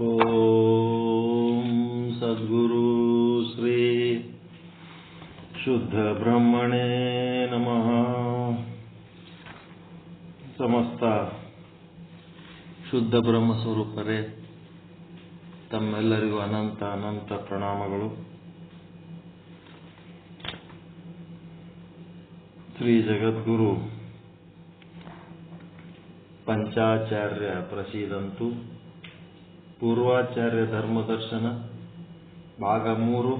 ಓಂ ಸದ್ಗುರು ಶ್ರೀ ಶುದ್ಧ ಬ್ರಹ್ಮಣೇ ನಮಃ. ಸಮಸ್ತ ಶುದ್ಧ ಬ್ರಹ್ಮ ಸ್ವರೂಪರೇ, ತಮ್ಮೆಲ್ಲರಿಗೂ ಅನಂತ ಅನಂತ ಪ್ರಣಾಮಗಳು. ಶ್ರೀ ಜಗದ್ಗುರು ಪಂಚಾಚಾರ್ಯ ಪ್ರಸೀದಂತು ಪೂರ್ವಾಚಾರ್ಯ ಧರ್ಮದರ್ಶನ ಭಾಗ 3.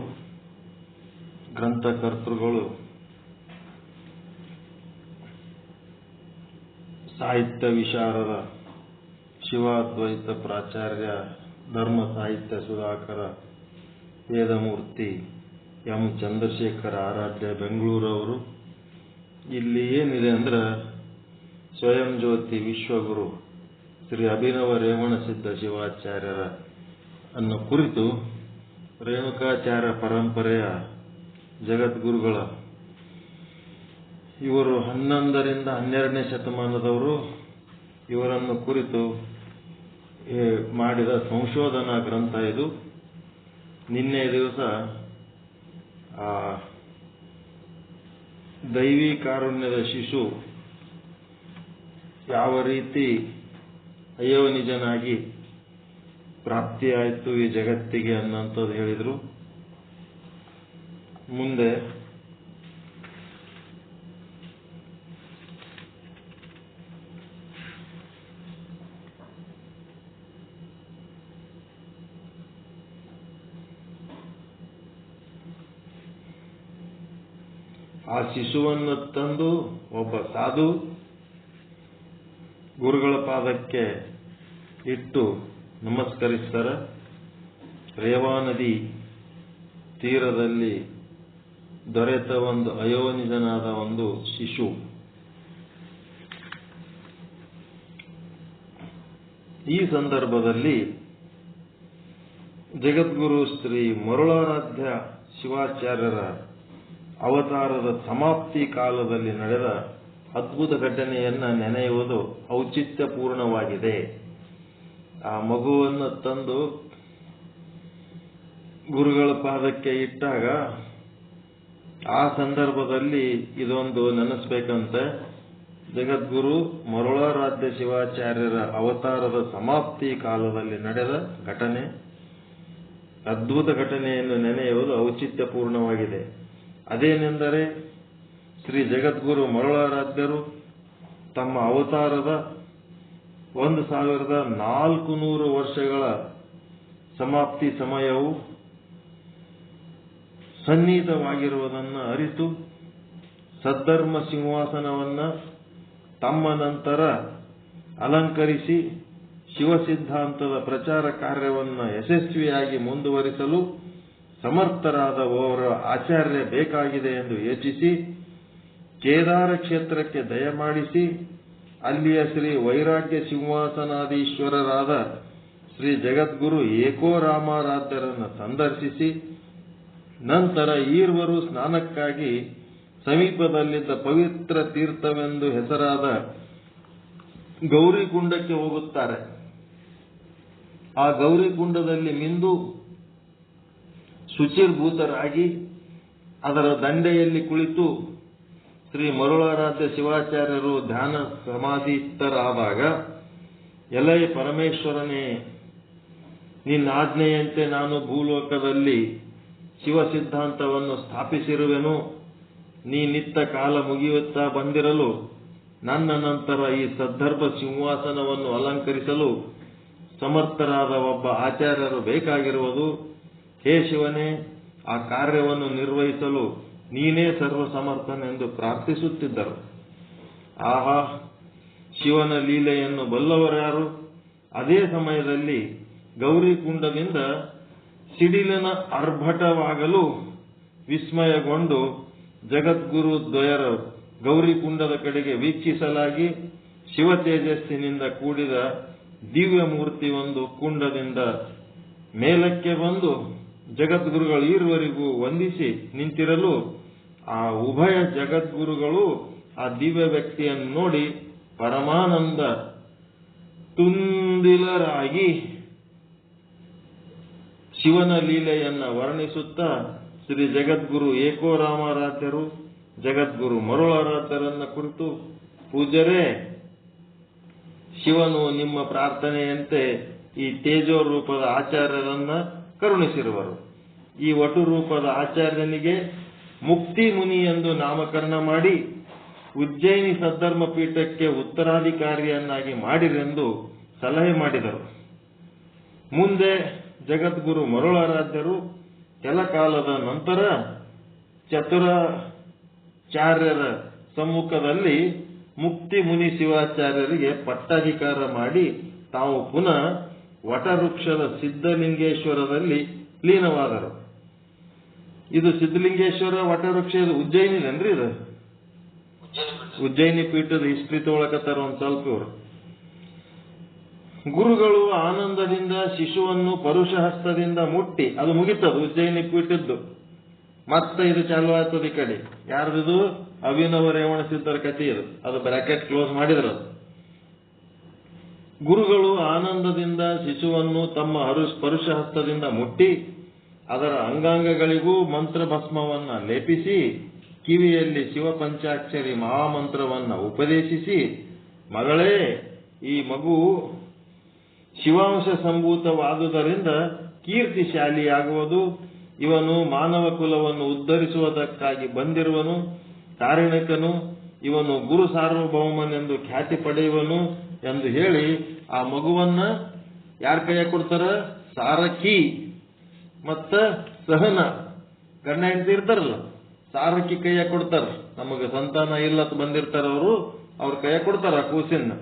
ಗ್ರಂಥಕರ್ತೃಗಳು ಸಾಹಿತ್ಯ ವಿಶಾರದ ಶಿವಾದ್ವೈತ ಪ್ರಾಚಾರ್ಯ ಧರ್ಮ ಸಾಹಿತ್ಯ ಸುಧಾಕರ ವೇದಮೂರ್ತಿ ಎಂ ಚಂದ್ರಶೇಖರ ಆರಾಧ್ಯ ಬೆಂಗಳೂರವರು. ಇಲ್ಲಿ ಏನಿದೆ ಅಂದ್ರೆ, ಸ್ವಯಂ ಜ್ಯೋತಿ ವಿಶ್ವಗುರು ಶ್ರೀ ಅಭಿನವ ರೇವಣ ಸಿದ್ಧ ಶಿವಾಚಾರ್ಯರ ಅನ್ನು ಕುರಿತು ರೇಣುಕಾಚಾರ್ಯ ಪರಂಪರೆಯ ಜಗದ್ಗುರುಗಳ ಇವರು 11ರಿಂದ 12ನೇ ಶತಮಾನದವರು. ಇವರನ್ನು ಕುರಿತು ಮಾಡಿದ ಸಂಶೋಧನಾ ಗ್ರಂಥ ಇದು. ನಿನ್ನೆ ದಿವಸ ದೈವಿ ಕಾರುಣ್ಯದ ಶಿಶು ಯಾವ ರೀತಿ ಅಯೋನಿಜನಾಗಿ ಪ್ರಾಪ್ತಿಯಾಯಿತು ಈ ಜಗತ್ತಿಗೆ ಅನ್ನೋಂಥದ್ದು ಹೇಳಿದ್ರು. ಮುಂದೆ ಆ ಶಿಶುವನ್ನು ತಂದು ಒಬ್ಬ ಸಾಧು ಗುರುಗಳ ಪಾದಕ್ಕೆ ಇಟ್ಟು ನಮಸ್ಕರಿಸ್ತಾರೆ. ರೇವಾ ನದಿ ತೀರದಲ್ಲಿ ದೊರೆತ ಒಂದು ಅಯೋನಿಜನಾದ ಒಂದು ಶಿಶು. ಈ ಸಂದರ್ಭದಲ್ಲಿ ಜಗದ್ಗುರು ಶ್ರೀ ಮರುಳಾರಾಧ್ಯ ಶಿವಾಚಾರ್ಯರ ಅವತಾರದ ಸಮಾಪ್ತಿ ಕಾಲದಲ್ಲಿ ನಡೆದ ಅದ್ಭುತ ಘಟನೆಯನ್ನ ನೆನೆಯುವುದು ಔಚಿತ್ಯಪೂರ್ಣವಾಗಿದೆ. ಆ ಮಗುವನ್ನು ತಂದು ಗುರುಗಳ ಪಾದಕ್ಕೆ ಇಟ್ಟಾಗ ಆ ಸಂದರ್ಭದಲ್ಲಿ ಇದೊಂದು ನೆನೆಸ್ಬೇಕಂತೆ. ಜಗದ್ಗುರು ಮರುಳಾರಾಧ್ಯ ಶಿವಾಚಾರ್ಯರ ಅವತಾರದ ಸಮಾಪ್ತಿ ಕಾಲದಲ್ಲಿ ನಡೆದ ಘಟನೆ, ಅದ್ಭುತ ಘಟನೆಯನ್ನು ನೆನೆಯುವುದು ಔಚಿತ್ಯಪೂರ್ಣವಾಗಿದೆ. ಅದೇನೆಂದರೆ, ಶ್ರೀ ಜಗದ್ಗುರು ಮರುಳಾರಾಧ್ಯರು ತಮ್ಮ ಅವತಾರದ 1400 ವರ್ಷಗಳ ಸಮಾಪ್ತಿ ಸಮಯವು ಸನ್ನಿಹಿತವಾಗಿರುವುದನ್ನು ಅರಿತು ಸದ್ಧರ್ಮ ಸಿಂಹಾಸನವನ್ನು ತಮ್ಮ ನಂತರ ಅಲಂಕರಿಸಿ ಶಿವಸಿದ್ಧಾಂತದ ಪ್ರಚಾರ ಕಾರ್ಯವನ್ನು ಯಶಸ್ವಿಯಾಗಿ ಮುಂದುವರಿಸಲು ಸಮರ್ಥರಾದ ಅವರ ಆಚಾರ್ಯ ಬೇಕಾಗಿದೆ ಎಂದು ಯೋಚಿಸಿ ಕೇದಾರ ಕ್ಷೇತ್ರಕ್ಕೆ ದಯಮಾಡಿಸಿ ಅಲ್ಲಿಯ ಶ್ರೀ ವೈರಾಗ್ಯ ಸಿಂಹಾಸನಾಧೀಶ್ವರರಾದ ಶ್ರೀ ಜಗದ್ಗುರು ಏಕೋರಾಮಾರಾಧ್ಯರನ್ನು ಸಂದರ್ಶಿಸಿ ನಂತರ ಈರ್ವರು ಸ್ನಾನಕ್ಕಾಗಿ ಸಮೀಪದಲ್ಲಿದ್ದ ಪವಿತ್ರ ತೀರ್ಥವೆಂದು ಹೆಸರಾದ ಗೌರಿಕುಂಡಕ್ಕೆ ಹೋಗುತ್ತಾರೆ. ಆ ಗೌರಿಕುಂಡದಲ್ಲಿ ಮಿಂದು ಶುಚಿರ್ಭೂತರಾಗಿ ಅದರ ದಂಡೆಯಲ್ಲಿ ಕುಳಿತು ಶ್ರೀ ಮರುಳಾರಾಧ್ಯ ಶಿವಾಚಾರ್ಯರು ಧ್ಯಾನ ಸಮಾಧಿಸ್ಥರಾದಾಗ, ಎಲೈ ಪರಮೇಶ್ವರನೇ, ನಿನ್ನ ಆಜ್ಞೆಯಂತೆ ನಾನು ಭೂಲೋಕದಲ್ಲಿ ಶಿವ ಸಿದ್ಧಾಂತವನ್ನು ಸ್ಥಾಪಿಸಿರುವೆನು. ನೀನಿತ್ತ ಕಾಲ ಮುಗಿಯುತ್ತಾ ಬಂದಿರಲು ನನ್ನ ನಂತರ ಈ ಸದ್ಧರ್ಮ ಸಿಂಹಾಸನವನ್ನು ಅಲಂಕರಿಸಲು ಸಮರ್ಥರಾದ ಒಬ್ಬ ಆಚಾರ್ಯರು ಬೇಕಾಗಿರುವುದು. ಹೇ ಶಿವನೇ, ಆ ಕಾರ್ಯವನ್ನು ನಿರ್ವಹಿಸಲು ನೀನೇ ಸರ್ವಸಮರ್ಥನೆಂದು ಪ್ರಾರ್ಥಿಸುತ್ತಿದ್ದರು. ಆಹಾ, ಶಿವನ ಲೀಲೆಯನ್ನು ಬಲ್ಲವರ್ಯಾರು? ಅದೇ ಸಮಯದಲ್ಲಿ ಗೌರಿಕುಂಡದಿಂದ ಸಿಡಿಲಿನ ಆರ್ಭಟವಾಗಲು ವಿಸ್ಮಯಗೊಂಡು ಜಗದ್ಗುರು ದ್ವಯರು ಗೌರಿಕುಂಡದ ಕಡೆಗೆ ವೀಕ್ಷಿಸಲಾಗಿ ಶಿವ ತೇಜಸ್ಸಿನಿಂದ ಕೂಡಿದ ದಿವ್ಯ ಮೂರ್ತಿ ಒಂದು ಕುಂಡದಿಂದ ಮೇಲಕ್ಕೆ ಬಂದು ಜಗದ್ಗುರುಗಳು ಈರುವರಿಗೂ ವಂದಿಸಿ ನಿಂತಿರಲು ಆ ಉಭಯ ಜಗದ್ಗುರುಗಳು ಆ ದಿವ್ಯ ವ್ಯಕ್ತಿಯನ್ನು ನೋಡಿ ಪರಮಾನಂದ ತುಂದಿಲರಾಗಿ ಶಿವನ ಲೀಲೆಯನ್ನ ವರ್ಣಿಸುತ್ತಾ ಶ್ರೀ ಜಗದ್ಗುರು ಏಕೋರಾಮಾರಾಧ್ಯರು ಜಗದ್ಗುರು ಮರುಳಾರಾಧ್ಯರನ್ನ ಕುರಿತು, ಪೂಜ್ಯರೇ, ಶಿವನು ನಿಮ್ಮ ಪ್ರಾರ್ಥನೆಯಂತೆ ಈ ತೇಜೋ ರೂಪದ ಆಚಾರ್ಯರನ್ನ ಕರುಣಿಸಿರುವರು. ಈ ವಟು ರೂಪದ ಆಚಾರ್ಯನಿಗೆ ಮುಕ್ತಿ ಮುನಿ ಎಂದು ನಾಮಕರಣ ಮಾಡಿ ಉಜ್ಜಯಿನಿ ಸದ್ಧರ್ಮ ಪೀಠಕ್ಕೆ ಉತ್ತರಾಧಿಕಾರಿಯನ್ನಾಗಿ ಮಾಡಿರೆಂದು ಸಲಹೆ ಮಾಡಿದರು. ಮುಂದೆ ಜಗದ್ಗುರು ಮರುಳಾರಾಧ್ಯರು ಕೆಲ ಕಾಲದ ನಂತರ ಚತುರಾಚಾರ್ಯರ ಸಮ್ಮುಖದಲ್ಲಿ ಮುಕ್ತಿ ಮುನಿ ಶಿವಾಚಾರ್ಯರಿಗೆ ಪಟ್ಟಾಧಿಕಾರ ಮಾಡಿ ತಾವು ಪುನಃ ವಟವೃಕ್ಷದ ಸಿದ್ಧಲಿಂಗೇಶ್ವರದಲ್ಲಿ ಲೀನವಾದರು. ಇದು ಸಿದ್ಧಲಿಂಗೇಶ್ವರ ವಟವೃಕ್ಷ, ಇದು ಉಜ್ಜಯಿನಿದೇನ್ರಿ? ಇದು ಉಜ್ಜಯಿನಿ ಪೀಠದ ಹಿಸ್ಟ್ರಿ ತೊಗೊಳಕತ್ತಾರ ಒಂದ್ ಸ್ವಲ್ಪ ಇವರು. ಗುರುಗಳು ಆನಂದದಿಂದ ಶಿಶುವನ್ನು ಪರುಷ ಹಸ್ತದಿಂದ ಮುಟ್ಟಿ, ಅದು ಮುಗಿತದು ಉಜ್ಜಯಿನಿ ಪೀಠದ್ದು. ಮತ್ತೆ ಇದು ಚಾಲು ಆಗ್ತದ ಈ ಕಡೆ. ಯಾರ್ದು? ಅಭಿನವ ರೇವಣ ಸಿದ್ಧರ ಕಥೆ ಇದು. ಅದು ಬ್ರಾಕೆಟ್ ಕ್ಲೋಸ್ ಮಾಡಿದ್ರು. ಗುರುಗಳು ಆನಂದದಿಂದ ಶಿಶುವನ್ನು ತಮ್ಮ ಪರುಷ ಹಸ್ತದಿಂದ ಮುಟ್ಟಿ ಅದರ ಅಂಗಾಂಗಗಳಿಗೂ ಮಂತ್ರ ಭಸ್ಮವನ್ನ ಲೇಪಿಸಿ ಕಿವಿಯಲ್ಲಿ ಶಿವ ಪಂಚಾಕ್ಷರಿ ಮಹಾಮಂತ್ರವನ್ನ ಉಪದೇಶಿಸಿ, ಮಗಳೇ, ಈ ಮಗು ಶಿವಾಂಶ ಸಂಭೂತವಾದುದರಿಂದ ಕೀರ್ತಿಶಾಲಿಯಾಗುವುದು. ಇವನು ಮಾನವ ಕುಲವನ್ನು ಉದ್ಧರಿಸುವುದಕ್ಕಾಗಿ ಬಂದಿರುವನು, ಕಾರಣಿಕನು. ಇವನು ಗುರು ಸಾರ್ವಭೌಮನೆಂದು ಖ್ಯಾತಿ ಪಡೆಯುವನು ಎಂದು ಹೇಳಿ ಆ ಮಗುವನ್ನ ಯಾರ ಕೈಯ ಕೊಡ್ತಾರ? ಸಾರಕಿ ಮತ್ತ ಸಹನ ಗಂಡ ಹೆಂಡತಿ ಇರ್ತಾರಲ್ಲ, ಸಾರಕಿ ಕೈಯ ಕೊಡ್ತಾರ. ನಮಗೆ ಸಂತಾನ ಇಲ್ಲತ್ ಬಂದಿರ್ತಾರ ಅವರು, ಅವ್ರ ಕೈಯ ಕೊಡ್ತಾರ ಕೂಸಿನ.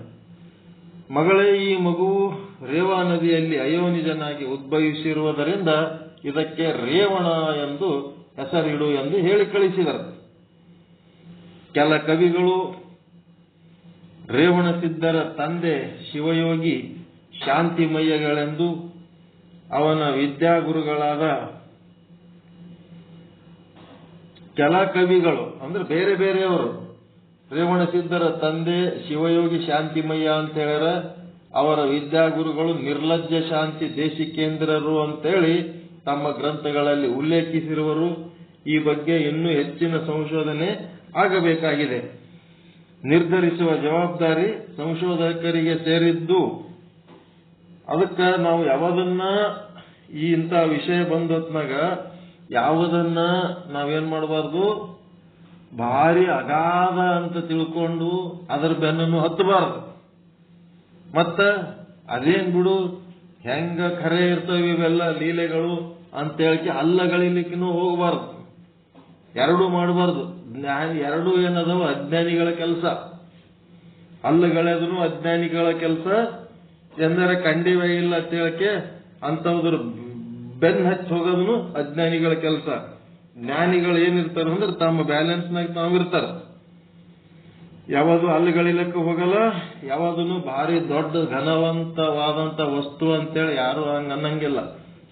ಮಗಳೇ, ಈ ಮಗು ರೇವಾ ನದಿಯಲ್ಲಿ ಅಯೋನಿಜನಾಗಿ ಉದ್ಭವಿಸಿರುವುದರಿಂದ ಇದಕ್ಕೆ ರೇವಣ ಎಂದು ಹೆಸರಿಡು ಎಂದು ಹೇಳಿ ಕಳಿಸಿದರು. ಕೆಲ ಕವಿಗಳು ರೇವಣ ಸಿದ್ಧರ ತಂದೆ ಶಿವಯೋಗಿ ಶಾಂತಿಮಯ್ಯಗಳೆಂದು, ಅವನ ವಿದ್ಯಾಗುರುಗಳಾದ ಕೆಲ ಕವಿಗಳು ಅಂದ್ರೆ ಬೇರೆ ಬೇರೆಯವರು ರೇವಣ ಸಿದ್ಧರ ತಂದೆ ಶಿವಯೋಗಿ ಶಾಂತಿಮಯ್ಯ ಅಂತ ಹೇಳ್ಯಾರ. ಅವರ ವಿದ್ಯಾಗುರುಗಳು ನಿರ್ಲಜ್ಜ ಶಾಂತಿ ದೇಶಿಕೇಂದ್ರರು ಅಂತೇಳಿ ತಮ್ಮ ಗ್ರಂಥಗಳಲ್ಲಿ ಉಲ್ಲೇಖಿಸಿರುವರು. ಈ ಬಗ್ಗೆ ಇನ್ನೂ ಹೆಚ್ಚಿನ ಸಂಶೋಧನೆ ಆಗಬೇಕಾಗಿದೆ. ನಿರ್ಧರಿಸುವ ಜವಾಬ್ದಾರಿ ಸಂಶೋಧಕರಿಗೆ ಸೇರಿದ್ದು. ಅದಕ್ಕೆ ನಾವು ಯಾವುದನ್ನ ಇಂಥ ವಿಷಯ ಬಂದೊತ್ನಾಗ ಯಾವುದನ್ನ ನಾವೇನ್ ಮಾಡಬಾರ್ದು, ಭಾರಿ ಅಗಾಧ ಅಂತ ತಿಳ್ಕೊಂಡು ಅದರ ಬೆನ್ನನ್ನು ಹತ್ತಬಾರದು. ಮತ್ತ ಅದೇನ್ ಬಿಡು, ಹೆಂಗ ಖರೆ ಇರ್ತವೆ ಇವೆಲ್ಲ ಲೀಲೆಗಳು ಅಂತ ಹೇಳಿ ಅಲ್ಲಗಳಿಲಿಕ್ಕೂ ಹೋಗಬಾರ್ದು. ಎರಡೂ ಮಾಡಬಾರ್ದು. ಎರಡೂ ಏನದವ ಅಜ್ಞಾನಿಗಳ ಕೆಲಸ. ಅಲ್ಲಗಳೆದ್ರು ಅಜ್ಞಾನಿಗಳ ಕೆಲಸ. ಎಂದರೆ ಕಂಡಿವೆ ಇಲ್ಲ ಅಂತ ಹೇಳಕ್ಕೆ ಅಂತವ್ರ ಬೆನ್ ಹಚ್ಚಿ ಹೋಗೋದನ್ನು ಅಜ್ಞಾನಿಗಳ ಕೆಲಸ. ಜ್ಞಾನಿಗಳು ಏನಿರ್ತಾರ ಅಂದ್ರೆ ತಮ್ಮ ಬ್ಯಾಲೆನ್ಸ್ನಾಗ ತಾವಿರ್ತಾರ. ಯಾವುದು ಅಲ್ಲಗಳಿಲಕ್ಕೆ ಹೋಗಲ್ಲ, ಯಾವುದನ್ನು ಭಾರಿ ದೊಡ್ಡ ಘನವಂತವಾದಂತ ವಸ್ತು ಅಂತೇಳಿ ಯಾರು ಹಂಗ ಅನ್ನಂಗಿಲ್ಲ.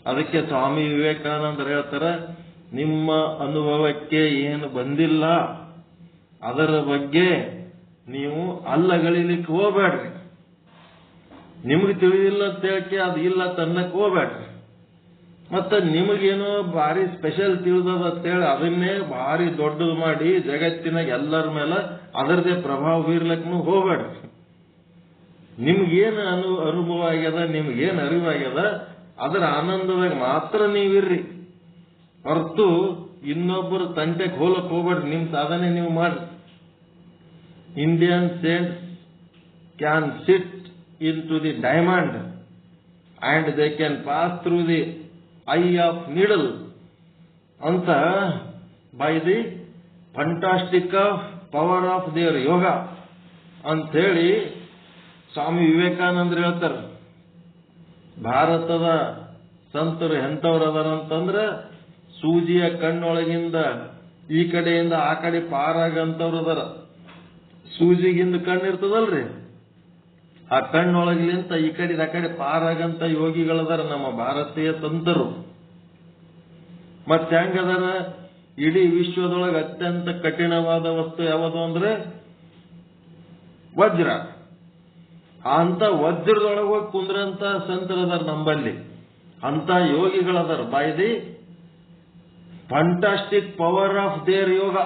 ಅದಕ್ಕೆ ಸ್ವಾಮಿ ವಿವೇಕಾನಂದರು ಹೇಳ್ತಾರ, ನಿಮ್ಮ ಅನುಭವಕ್ಕೆ ಏನು ಬಂದಿಲ್ಲ ಅದರ ಬಗ್ಗೆ ನೀವು ಅಲ್ಲಗಳಿಲಿಕ್ಕೆ ಹೋಗ್ಬೇಡ್ರಿ. ನಿಮಗೆ ತಿಳಿದಿಲ್ಲ ಅಂತ ಹೇಳಕ್ಕೆ ಅದು ಇಲ್ಲ ತನ್ನಕ್ಕೆ ಹೋಗ್ಬೇಡ್ರಿ. ಮತ್ತೆ ನಿಮಗೇನೋ ಭಾರಿ ಸ್ಪೆಷಲ್ ತಿಳಿದದ ಅಂತೇಳಿ ಅದನ್ನೇ ಭಾರಿ ದೊಡ್ಡದು ಮಾಡಿ ಜಗತ್ತಿನಾಗ ಎಲ್ಲರ ಮೇಲೆ ಅದರದೇ ಪ್ರಭಾವ ಬೀರ್ಲಕ್ಕೂ ಹೋಗ್ಬೇಡ್ರಿ. ನಿಮ್ಗೇನು ಅನುಭವ ಆಗ್ಯದ, ನಿಮ್ಗೇನು ಅರಿವಾಗ್ಯದ ಅದರ ಆನಂದದಾಗ ಮಾತ್ರ ನೀವಿರ್ರಿ. ಹೊರತು ಇನ್ನೊಬ್ಬರು ತಂಟೆಗೆ ಹೋಲಕ್ ಹೋಗ್ಬೇಡ್ರಿ. ನಿಮ್ ಸಾಧನೆ ನೀವು ಮಾಡ್ರಿ. Indian saints can sit into the diamond and they can pass through the eye of needle ಅಂತ by the fantastic of power of their yoga ಅಂತ ಹೇಳಿ ಸ್ವಾಮಿ ವಿವೇಕಾನಂದರು ಹೇಳ್ತಾರೆ. ಭಾರತದ ಸಂತರು ಎಂಥವ್ರದಾರಂತಂದ್ರ ಸೂಜಿಯ ಕಣ್ಣೊಳಗಿಂದ ಈ ಕಡೆಯಿಂದ ಆ ಕಡೆ ಪಾರಾಗಂತವ್ರು ಅದಾರ. ಸೂಜಿಗಿಂದ ಕಣ್ಣಿರ್ತದಲ್ರಿ, ಆ ಕಣ್ಣೊಳಗಿಲಿಂತ ಈ ಕಡೆ ಆ ಕಡೆ ಪಾರಾಗಂತ ಯೋಗಿಗಳದಾರ ನಮ್ಮ ಭಾರತೀಯ ಸಂತರು. ಮತ್ತೆ ಹೆಂಗದಾರ, ಇಡೀ ವಿಶ್ವದೊಳಗೆ ಅತ್ಯಂತ ಕಠಿಣವಾದ ವಸ್ತು ಯಾವುದು ಅಂದ್ರೆ ವಜ್ರ. ಅಂತ ವಜ್ರದೊಳಗೆ ಹೋಗಿ ಕುಂದ್ರಂತ ಸಂತರದಾರ ನಂಬಲ್ಲಿ. ಅಂತ ಯೋಗಿಗಳದಾರ. By the fantastic power of their yoga,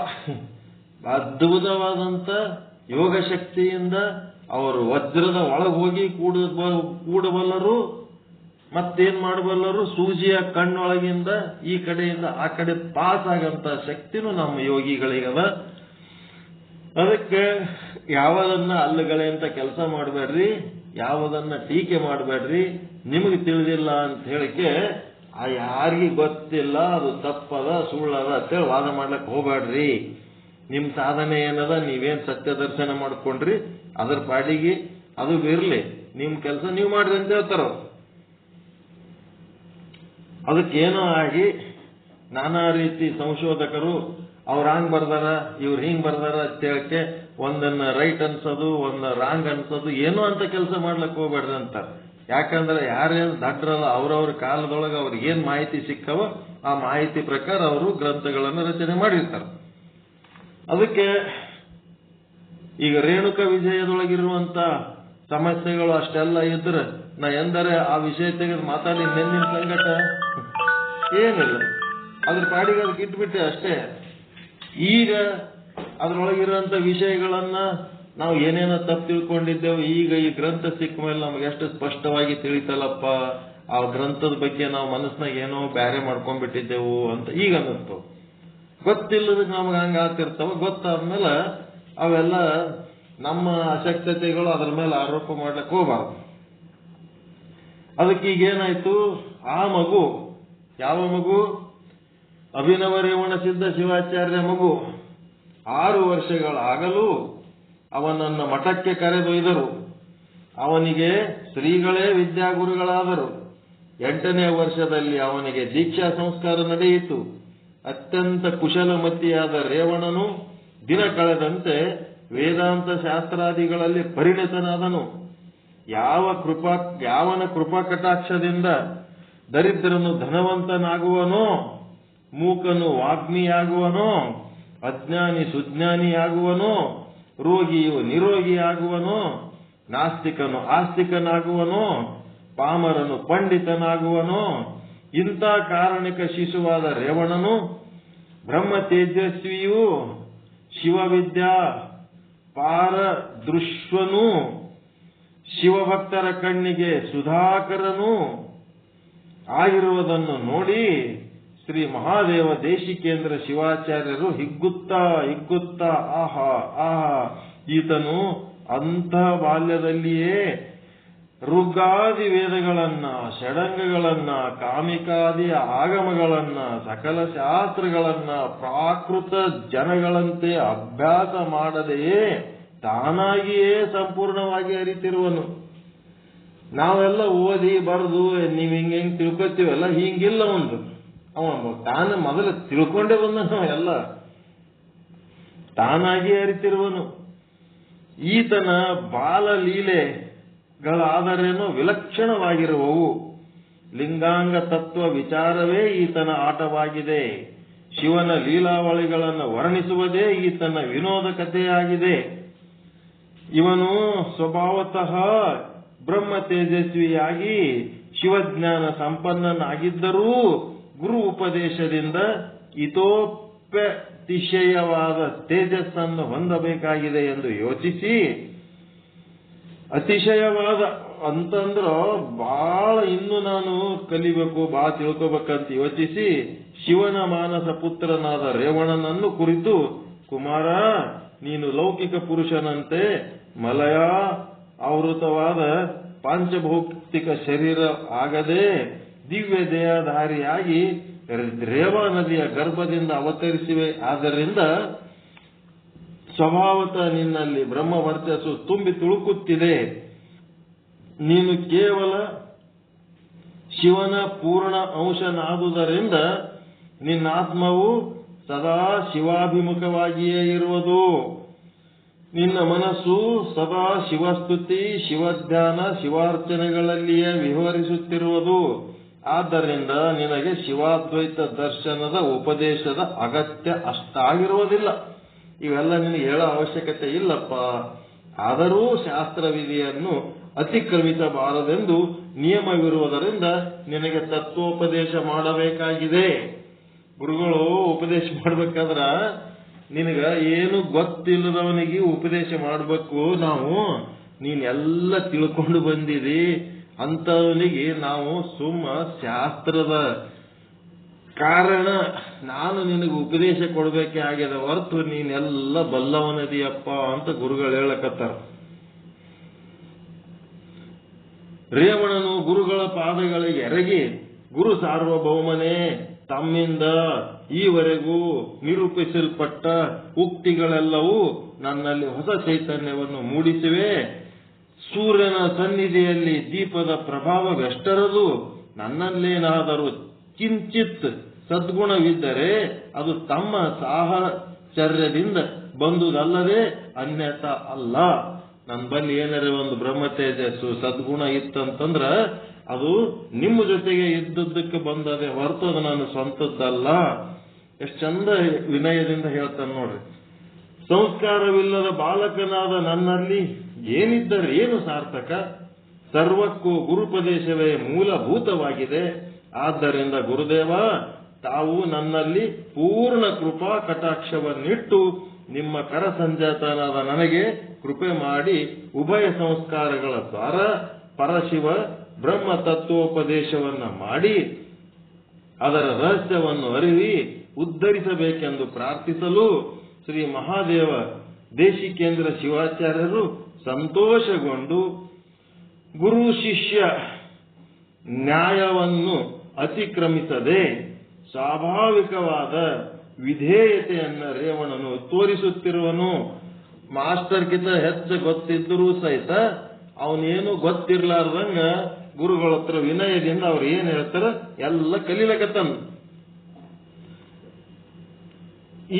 ಅದ್ಭುತವಾದಂತ ಯೋಗ ಶಕ್ತಿಯಿಂದ ಅವರು ವಜ್ರದ ಒಳಗೆ ಹೋಗಿ ಕೂಡಬಲ್ಲರು, ಮತ್ತೇನ್ ಮಾಡಬಲ್ಲರು, ಸೂಜಿಯ ಕಣ್ಣೊಳಗಿಂದ ಈ ಕಡೆಯಿಂದ ಆ ಕಡೆ ಪಾಸ್ ಆಗಂತ ಶಕ್ತಿನೂ ನಮ್ಮ ಯೋಗಿಗಳಿಗದ. ಅದಕ್ಕೆ ಯಾವುದನ್ನ ಅಲ್ಲಗಳೆ ಅಂತ ಕೆಲಸ ಮಾಡಬೇಡ್ರಿ, ಯಾವುದನ್ನ ಟೀಕೆ ಮಾಡಬೇಡ್ರಿ. ನಿಮಗೆ ತಿಳಿದಿಲ್ಲ ಅಂತ ಹೇಳಿಕೆ ಯಾರಿಗೆ ಗೊತ್ತಿಲ್ಲ ಅದು ತಪ್ಪದ ಸುಳ್ಳದ ಅಂತೇಳಿ ವಾದ ಮಾಡ್ಲಕ್ಕೆ ಹೋಗ್ಬೇಡ್ರಿ. ನಿಮ್ ಸಾಧನೆ ಏನದ, ನೀವೇನ್ ಸತ್ಯ ದರ್ಶನ ಮಾಡ್ಕೊಂಡ್ರಿ ಅದ್ರ ಪಾಡಿಗೆ ಅದು ಇರ್ಲಿ, ನಿಮ್ ಕೆಲಸ ನೀವು ಮಾಡ್ರಿ ಅಂತ ಹೇಳ್ತಾರ. ಅದಕ್ಕೇನೋ ಆಗಿ ನಾನಾ ರೀತಿ ಸಂಶೋಧಕರು ಅವ್ರ ಹಂಗ್ ಬರ್ದಾರ, ಇವ್ರು ಹಿಂಗ್ ಬರ್ದಾರ ಅಂತ ಹೇಳಕ್ಕೆ ಒಂದನ್ನ ರೈಟ್ ಅನ್ಸೋದು, ಒಂದ ರಾಂಗ್ ಅನ್ಸೋದು, ಏನೋ ಅಂತ ಕೆಲಸ ಮಾಡ್ಲಕ್ ಹೋಗ್ಬೇಡ್ರಿ ಅಂತಾರೆ. ಯಾಕಂದ್ರೆ ಯಾರೇನು ದಡ್ರಲ್ಲ ಅವ್ರವ್ರ ಕಾಲದೊಳಗೆ ಅವ್ರಿಗೆ ಏನ್ ಮಾಹಿತಿ ಸಿಕ್ಕವ ಆ ಮಾಹಿತಿ ಪ್ರಕಾರ ಅವರು ಗ್ರಂಥಗಳನ್ನು ರಚನೆ ಮಾಡಿರ್ತಾರೆ. ಅದಕ್ಕೆ ಈಗ ರೇಣುಕ ವಿಜಯದೊಳಗಿರುವಂತ ಸಮಸ್ಯೆಗಳು ಅಷ್ಟೆಲ್ಲ ಇದ್ರೆ ನಾ ಎಂದರೆ ಆ ವಿಷಯ ತೆಗೆದು ಮಾತಾಡಿ ನೆನ್ನಿನ ಸಂಗಟ ಏನಿಲ್ಲ, ಅದ್ರ ಪಾಡಿಗೆ ಅದಕ್ಕೆ ಇಟ್ಬಿಟ್ಟೆ ಅಷ್ಟೇ. ಈಗ ಅದ್ರೊಳಗಿರುವಂತ ವಿಷಯಗಳನ್ನ ನಾವು ಏನೇನೋ ತಪ್ಪು ತಿಳ್ಕೊಂಡಿದ್ದೇವೆ, ಈಗ ಈ ಗ್ರಂಥ ಸಿಕ್ಕ ಮೇಲೆ ನಮ್ಗೆ ಎಷ್ಟು ಸ್ಪಷ್ಟವಾಗಿ ತಿಳಿತಲ್ಲಪ್ಪ, ಆ ಗ್ರಂಥದ ಬಗ್ಗೆ ನಾವು ಮನಸ್ಸಿನಾಗ ಏನೋ ಬ್ಯಾರೆ ಮಾಡ್ಕೊಂಡ್ಬಿಟ್ಟಿದ್ದೆವು ಅಂತ ಈಗ ಅನ್ನಿಸ್ತು. ಗೊತ್ತಿಲ್ಲದ ನಮ್ಗೆ ಹಂಗ ಆಗ್ತಿರ್ತಾವ. ಗೊತ್ತಾದ್ಮೇಲೆ ಅವೆಲ್ಲ ನಮ್ಮ ಅಶಕ್ತತೆಗಳು ಅದ್ರ ಮೇಲೆ ಆರೋಪ ಮಾಡ್ಲಿಕ್ಕೆ ಹೋಗಬಾರ್ದು. ಅದಕ್ಕೆ ಈಗೇನಾಯ್ತು, ಆ ಮಗು ಯಾವ ಮಗು, ಅಭಿನವ ರೇವಣ ಸಿದ್ಧ ಶಿವಾಚಾರ್ಯ ಮಗು 6 ವರ್ಷಗಳಾಗಲು ಅವನನ್ನು ಮಠಕ್ಕೆ ಕರೆದೊಯ್ದರು. ಅವನಿಗೆ ಶ್ರೀಗಳೇ ವಿದ್ಯಾಗುರುಗಳಾದರು. 8ನೇ ವರ್ಷದಲ್ಲಿ ಅವನಿಗೆ ದೀಕ್ಷಾ ಸಂಸ್ಕಾರ ನಡೆಯಿತು. ಅತ್ಯಂತ ಕುಶಲಮತಿಯಾದ ರೇವಣನು ದಿನ ಕಳೆದಂತೆ ವೇದಾಂತ ಶಾಸ್ತ್ರಾದಿಗಳಲ್ಲಿ ಪರಿಣಿತನಾದನು. ಯಾವನ ಕೃಪಾ ಕಟಾಕ್ಷದಿಂದ ದರಿದ್ರನು ಧನವಂತನಾಗುವನೋ, ಮೂಕನು ವಾಗ್ಮಿಯಾಗುವನೋ, ಅಜ್ಞಾನಿ ಸುಜ್ಞಾನಿಯಾಗುವನೋ, ರೋಗಿಯು ನಿರೋಗಿಯಾಗುವನೋ, ನಾಸ್ತಿಕನು ಆಸ್ತಿಕನಾಗುವನೋ, ಪಾಮರನು ಪಂಡಿತನಾಗುವನೋ, ಇಂಥ ಕಾರಣಿಕ ಶಿಶುವಾದ ರೇವಣನು ಬ್ರಹ್ಮ ತೇಜಸ್ವಿಯೂ ಶಿವವಿದ್ಯಾ ಪಾರದೃಶ್ವನು, ಶಿವಭಕ್ತರ ಕಣ್ಣಿಗೆ ಸುಧಾಕರನು ಆಗಿರುವುದನ್ನು ನೋಡಿ ಶ್ರೀ ಮಹಾದೇವ ದೇಶಿಕೇಂದ್ರ ಶಿವಾಚಾರ್ಯರು ಹಿಗ್ಗುತ್ತಾ ಆಹಾ ಆಹಾ, ಈತನು ಅಂಥ ಬಾಲ್ಯದಲ್ಲಿಯೇ ಋಗ್ಗಾದಿ ವೇದಗಳನ್ನ, ಷಡಂಗಗಳನ್ನ, ಕಾಮಿಕಾದಿ ಆಗಮಗಳನ್ನ, ಸಕಲ ಶಾಸ್ತ್ರಗಳನ್ನ ಪ್ರಾಕೃತ ಜನಗಳಂತೆ ಅಭ್ಯಾಸ ಮಾಡದೆಯೇ ತಾನಾಗಿಯೇ ಸಂಪೂರ್ಣವಾಗಿ ಅರಿತಿರುವನು. ನಾವೆಲ್ಲ ಓದಿ ಬರೆದು ನೀವ್ ಹಿಂಗ್ ತಿಳ್ಕೊತೀವಲ್ಲ, ಹಿಂಗಿಲ್ಲ. ಅವನು ತಾನು ಮೊದಲು ತಿಳ್ಕೊಂಡೇ ಬಂದನು, ಎಲ್ಲ ತಾನಾಗಿ ಅರಿತಿರುವನು. ಈತನ ಬಾಲಲೀಲೆಗಳಾದರೇನೋ ವಿಲಕ್ಷಣವಾಗಿರುವವು. ಲಿಂಗಾಂಗ ತತ್ವ ವಿಚಾರವೇ ಈತನ ಆಟವಾಗಿದೆ. ಶಿವನ ಲೀಲಾವಳಿಗಳನ್ನು ವರ್ಣಿಸುವುದೇ ಈತನ ವಿನೋದ ಕಥೆಯಾಗಿದೆ. ಇವನು ಸ್ವಭಾವತಃ ಬ್ರಹ್ಮ ತೇಜಸ್ವಿಯಾಗಿ ಶಿವಜ್ಞಾನ ಸಂಪನ್ನನಾಗಿದ್ದರೂ ಗುರು ಉಪದೇಶದಿಂದ ಇತೋಪ್ಯತಿಶಯವಾದ ತೇಜಸ್ಸನ್ನು ಹೊಂದಬೇಕಾಗಿದೆ ಎಂದು ಯೋಚಿಸಿ, ಅತಿಶಯವಾದ ಅಂತಂದ್ರ ಬಹಳ ಇನ್ನು ನಾನು ಕಲಿಬೇಕು, ಬಹಳ ತಿಳ್ಕೋಬೇಕಂತ ಯೋಚಿಸಿ ಶಿವನ ಮಾನಸ ಪುತ್ರನಾದ ರೇವಣನನ್ನು ಕುರಿತು, ಕುಮಾರ, ನೀನು ಲೌಕಿಕ ಪುರುಷನಂತೆ ಮಲಯ ಆವೃತವಾದ ಪಾಂಚಭೌತಿಕ ಶರೀರ ಆಗದೆ ದಿವ್ಯ ದೇಹಧಾರಿಯಾಗಿ ರೇವಾ ನದಿಯ ಗರ್ಭದಿಂದ ಅವತರಿಸಿವೆ. ಆದ್ದರಿಂದ ಸ್ವಭಾವತಃ ನಿನ್ನಲ್ಲಿ ಬ್ರಹ್ಮ ವರ್ಚಸ್ಸು ತುಂಬಿ ತುಳುಕುತ್ತಿದೆ. ನೀನು ಕೇವಲ ಶಿವನ ಪೂರ್ಣ ಅಂಶನಾದುದರಿಂದ ನಿನ್ನಾತ್ಮವು ಸದಾ ಶಿವಾಭಿಮುಖವಾಗಿಯೇ ಇರುವುದು. ನಿನ್ನ ಮನಸ್ಸು ಸದಾ ಶಿವಸ್ತುತಿ, ಶಿವಧ್ಯಾನ, ಶಿವಾರ್ಚನೆಗಳಲ್ಲಿಯೇ ವಿವರಿಸುತ್ತಿರುವುದು. ಆದ್ದರಿಂದ ನಿನಗೆ ಶಿವಾದ್ವೈತ ದರ್ಶನದ ಉಪದೇಶದ ಅಗತ್ಯ ಅಷ್ಟಾಗಿರುವುದಿಲ್ಲ. ಇವೆಲ್ಲ ನಿನಗೆ ಹೇಳೋ ಅವಶ್ಯಕತೆ ಇಲ್ಲಪ್ಪ. ಆದರೂ ಶಾಸ್ತ್ರವಿಧಿಯನ್ನು ಅತಿಕ್ರಮಿಸಬಾರದೆಂದು ನಿಯಮವಿರುವುದರಿಂದ ನಿನಗೆ ತತ್ವೋಪದೇಶ ಮಾಡಬೇಕಾಗಿದೆ. ಗುರುಗಳು ಉಪದೇಶ ಮಾಡ್ಬೇಕಾದ್ರ ನಿನಗ ಏನು ಗೊತ್ತಿಲ್ಲದವನಿಗೆ ಉಪದೇಶ ಮಾಡಬೇಕು. ನಾವು ನೀನೆಲ್ಲ ತಿಳ್ಕೊಂಡು ಬಂದಿದಿ ಅಂತವನಿಗೆ ನಾವು ಸುಮ್ಮ ಶಾಸ್ತ್ರದ ಕಾರಣ ನಾನು ನಿನಗೆ ಉಪದೇಶ ಕೊಡ್ಬೇಕೆ ಆಗ್ಯದ ಹೊರತು ನೀನೆಲ್ಲ ಬಲ್ಲವನದಿಯಪ್ಪ ಅಂತ ಗುರುಗಳು ಹೇಳಕತ್ತಾರ. ರೇವಣನು ಗುರುಗಳ ಪಾದಗಳಿಗೆ ಎರಗಿ, ಗುರು ಸಾರ್ವಭೌಮನೇ, ತಮ್ಮಿಂದ ಈವರೆಗೂ ನಿರೂಪಿಸಲ್ಪಟ್ಟ ಉಕ್ತಿಗಳೆಲ್ಲವೂ ನನ್ನಲ್ಲಿ ಹೊಸ ಚೈತನ್ಯವನ್ನು ಮೂಡಿಸಿವೆ. ಸೂರ್ಯನ ಸನ್ನಿಧಿಯಲ್ಲಿ ದೀಪದ ಪ್ರಭಾವವೆಷ್ಟರದು. ನನ್ನಲ್ಲೇನಾದರೂ ಕಿಂಚಿತ್ ಸದ್ಗುಣವಿದ್ದರೆ ಅದು ತಮ್ಮ ಸಾಹಚರ್ಯದಿಂದ ಬಂದುದಲ್ಲದೆ ಅನ್ಯತಾ ಅಲ್ಲ. ನನ್ನ ಬಲ್ಲಿ ಏನಾರ ಒಂದು ಬ್ರಹ್ಮ ತೇಜಸ್ಸು ಸದ್ಗುಣ ಇತ್ತಂತಂದ್ರ ಅದು ನಿಮ್ಮ ಜೊತೆಗೆ ಇದ್ದದ್ದಕ್ಕೆ ಬಂದದೆ ಹೊರತು ಅದು ನಾನು ಸ್ವಂತದ್ದಲ್ಲ. ಎಷ್ಟು ಚಂದ ವಿನಯದಿಂದ ಹೇಳ್ತಾನೆ ನೋಡ್ರಿ. ಸಂಸ್ಕಾರವಿಲ್ಲದ ಬಾಲಕನಾದ ನನ್ನಲ್ಲಿ ಏನಿದ್ದರೆ ಏನು ಸಾರ್ಥಕ? ಸರ್ವಕ್ಕೂ ಗುರುಪದೇಶವೇ ಮೂಲಭೂತವಾಗಿದೆ. ಆದ್ದರಿಂದ ಗುರುದೇವ, ತಾವು ನನ್ನಲ್ಲಿ ಪೂರ್ಣ ಕೃಪಾ ಕಟಾಕ್ಷವನ್ನಿಟ್ಟು ನಿಮ್ಮ ಕರಸಂಜಾತನಾದ ನನಗೆ ಕೃಪೆ ಮಾಡಿ ಉಭಯ ಸಂಸ್ಕಾರಗಳ ದ್ವಾರ ಪರಶಿವ ಬ್ರಹ್ಮ ತತ್ವೋಪದೇಶವನ್ನ ಮಾಡಿ ಅದರ ರಹಸ್ಯವನ್ನು ಅರಿವಿ ಉದ್ಧರಿಸಬೇಕೆಂದು ಪ್ರಾರ್ಥಿಸಲು ಶ್ರೀ ಮಹಾದೇವ ದೇಶಿಕೇಂದ್ರ ಶಿವಾಚಾರ್ಯರು ಸಂತೋಷಗೊಂಡು ಗುರು ಶಿಷ್ಯ ನ್ಯಾಯವನ್ನು ಅತಿಕ್ರಮಿಸದೆ ಸ್ವಾಭಾವಿಕವಾದ ವಿಧೇಯತೆಯನ್ನ ರೇವಣನು ತೋರಿಸುತ್ತಿರುವನು. ಮಾಸ್ಟರ್ಗಿಂತ ಹೆಚ್ಚು ಗೊತ್ತಿದ್ದರೂ ಸಹಿತ ಅವನೇನು ಗೊತ್ತಿರ್ಲಾರ್ದಂಗ ಗುರುಗಳ ಹತ್ರ ವಿನಯದಿಂದ ಅವ್ರು ಏನ್ ಹೇಳ್ತಾರ ಎಲ್ಲ ಕಲೀಲಕತ್ತಾನ.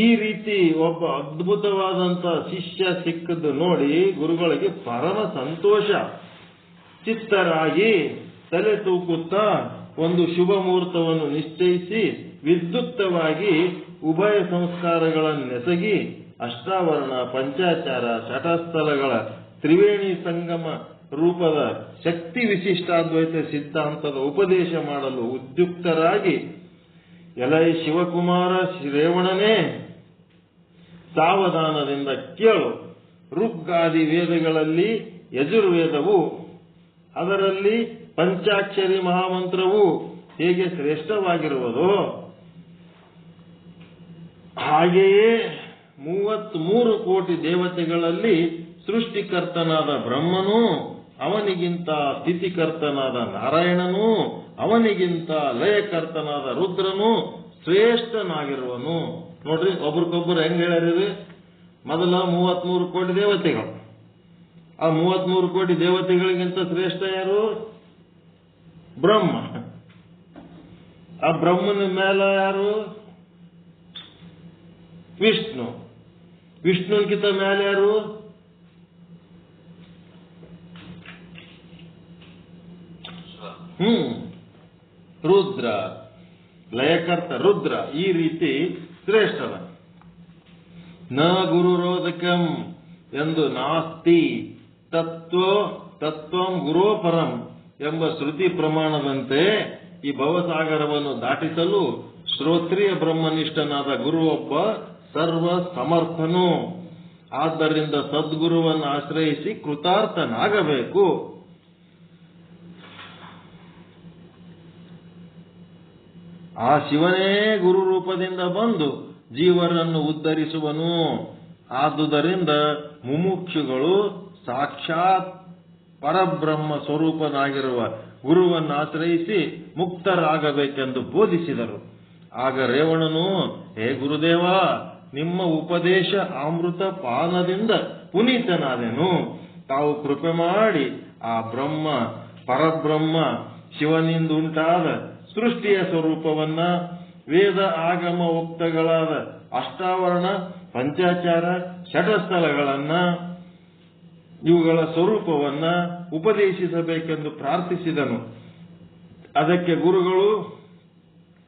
ಈ ರೀತಿ ಒಬ್ಬ ಅದ್ಭುತವಾದಂತ ಶಿಷ್ಯ ಸಿಕ್ಕದ್ದು ನೋಡಿ ಗುರುಗಳಿಗೆ ಪರಮ ಸಂತೋಷ. ಚಿತ್ತರಾಗಿ ತಲೆ ತೂಕುತ್ತಾ ಒಂದು ಶುಭ ಮುಹೂರ್ತವನ್ನು ನಿಶ್ಚಯಿಸಿ ವಿದ್ಯುಕ್ತವಾಗಿ ಉಭಯ ಸಂಸ್ಕಾರಗಳನ್ನೆಸಗಿ ಅಷ್ಟಾವರಣ, ಪಂಚಾಚಾರ, ಶಟಸ್ಥಲಗಳ ತ್ರಿವೇಣಿ ಸಂಗಮ ರೂಪದ ಶಕ್ತಿ ವಿಶಿಷ್ಟಾದ್ವೈತ ಸಿದ್ಧಾಂತದ ಉಪದೇಶ ಮಾಡಲು ಉದ್ಯುಕ್ತರಾಗಿ, ಎಲೈ ಶಿವಕುಮಾರ ಶ್ರೇವಣನೇ, ಸಾವಧಾನದಿಂದ ಕೇಳು. ಋಗ್ಗಾದಿ ವೇದಗಳಲ್ಲಿ ಯಜುರ್ವೇದವು, ಅದರಲ್ಲಿ ಪಂಚಾಕ್ಷರಿ ಮಹಾಮಂತ್ರವು ಹೇಗೆ ಶ್ರೇಷ್ಠವಾಗಿರುವುದೋ ಹಾಗೆಯೇ 33 ಕೋಟಿ ದೇವತೆಗಳಲ್ಲಿ ಸೃಷ್ಟಿಕರ್ತನಾದ ಬ್ರಹ್ಮನು, ಅವನಿಗಿಂತ ಸ್ಥಿತಿಕರ್ತನಾದ ನಾರಾಯಣನು, ಅವನಿಗಿಂತ ಲಯಕರ್ತನಾದ ರುದ್ರನು ಶ್ರೇಷ್ಠನಾಗಿರುವನು. ನೋಡ್ರಿ, ಒಬ್ರಿಗೊಬ್ಬರು ಹೆಂಗ್ ಹೇಳಿರಿ. ಮೊದಲ 33 ಕೋಟಿ ದೇವತೆಗಳು, ಆ 33 ಕೋಟಿ ದೇವತೆಗಳಿಗಿಂತ ಶ್ರೇಷ್ಠ ಯಾರು? ಬ್ರಹ್ಮ. ಆ ಬ್ರಹ್ಮನ ಮೇಲೆ ಯಾರು? ವಿಷ್ಣು. ವಿಷ್ಣುಗಿಂತ ಮೇಲೆ ಯಾರು? ರುದ್ರ. ಲಯಕರ್ತ ರುದ್ರ. ಈ ರೀತಿ ಶ್ರೇಷ್ಠದ. ನ ಗುರುರೋಧಕಂ ಎಂದು ನಾಸ್ತಿ ತತ್ವಂ ಗುರೋಪರಂ ಎಂಬ ಶ್ರುತಿ ಪ್ರಮಾಣದಂತೆ ಈ ಭವಸಾಗರವನ್ನು ದಾಟಿಸಲು ಶ್ರೋತ್ರಿಯ ಬ್ರಹ್ಮನಿಷ್ಠನಾದ ಗುರುವೊಬ್ಬ ಸರ್ವ ಸಮರ್ಥನು. ಆದ್ದರಿಂದ ಸದ್ಗುರುವನ್ನು ಆಶ್ರಯಿಸಿ ಕೃತಾರ್ಥನಾಗಬೇಕು. ಆ ಶಿವನೇ ಗುರು ರೂಪದಿಂದ ಬಂದು ಜೀವರನ್ನು ಉದ್ಧರಿಸುವನು. ಆದುದರಿಂದ ಮುಮುಕ್ಷುಗಳು ಸಾಕ್ಷಾತ್ ಪರಬ್ರಹ್ಮ ಸ್ವರೂಪನಾಗಿರುವ ಗುರುವನ್ನು ಆಶ್ರಯಿಸಿ ಮುಕ್ತರಾಗಬೇಕೆಂದು ಬೋಧಿಸಿದರು. ಆಗ ರೇವಣನು, ಹೇ ಗುರುದೇವ, ನಿಮ್ಮ ಉಪದೇಶ ಅಮೃತ ಪಾನದಿಂದ ಪುನೀತನಾದೆನು. ತಾವು ಕೃಪೆ ಮಾಡಿ ಆ ಬ್ರಹ್ಮ ಪರಬ್ರಹ್ಮ ಶಿವನಿಂದುಂಟಾದ ಸೃಷ್ಟಿಯ ಸ್ವರೂಪವನ್ನ, ವೇದ ಆಗಮ ಉಕ್ತಗಳಾದ ಅಷ್ಟಾವರಣ, ಪಂಚಾಚಾರ, ಶಟಸ್ಥಲಗಳನ್ನ, ಇವುಗಳ ಸ್ವರೂಪವನ್ನ ಉಪದೇಶಿಸಬೇಕೆಂದು ಪ್ರಾರ್ಥಿಸಿದನು. ಅದಕ್ಕೆ ಗುರುಗಳು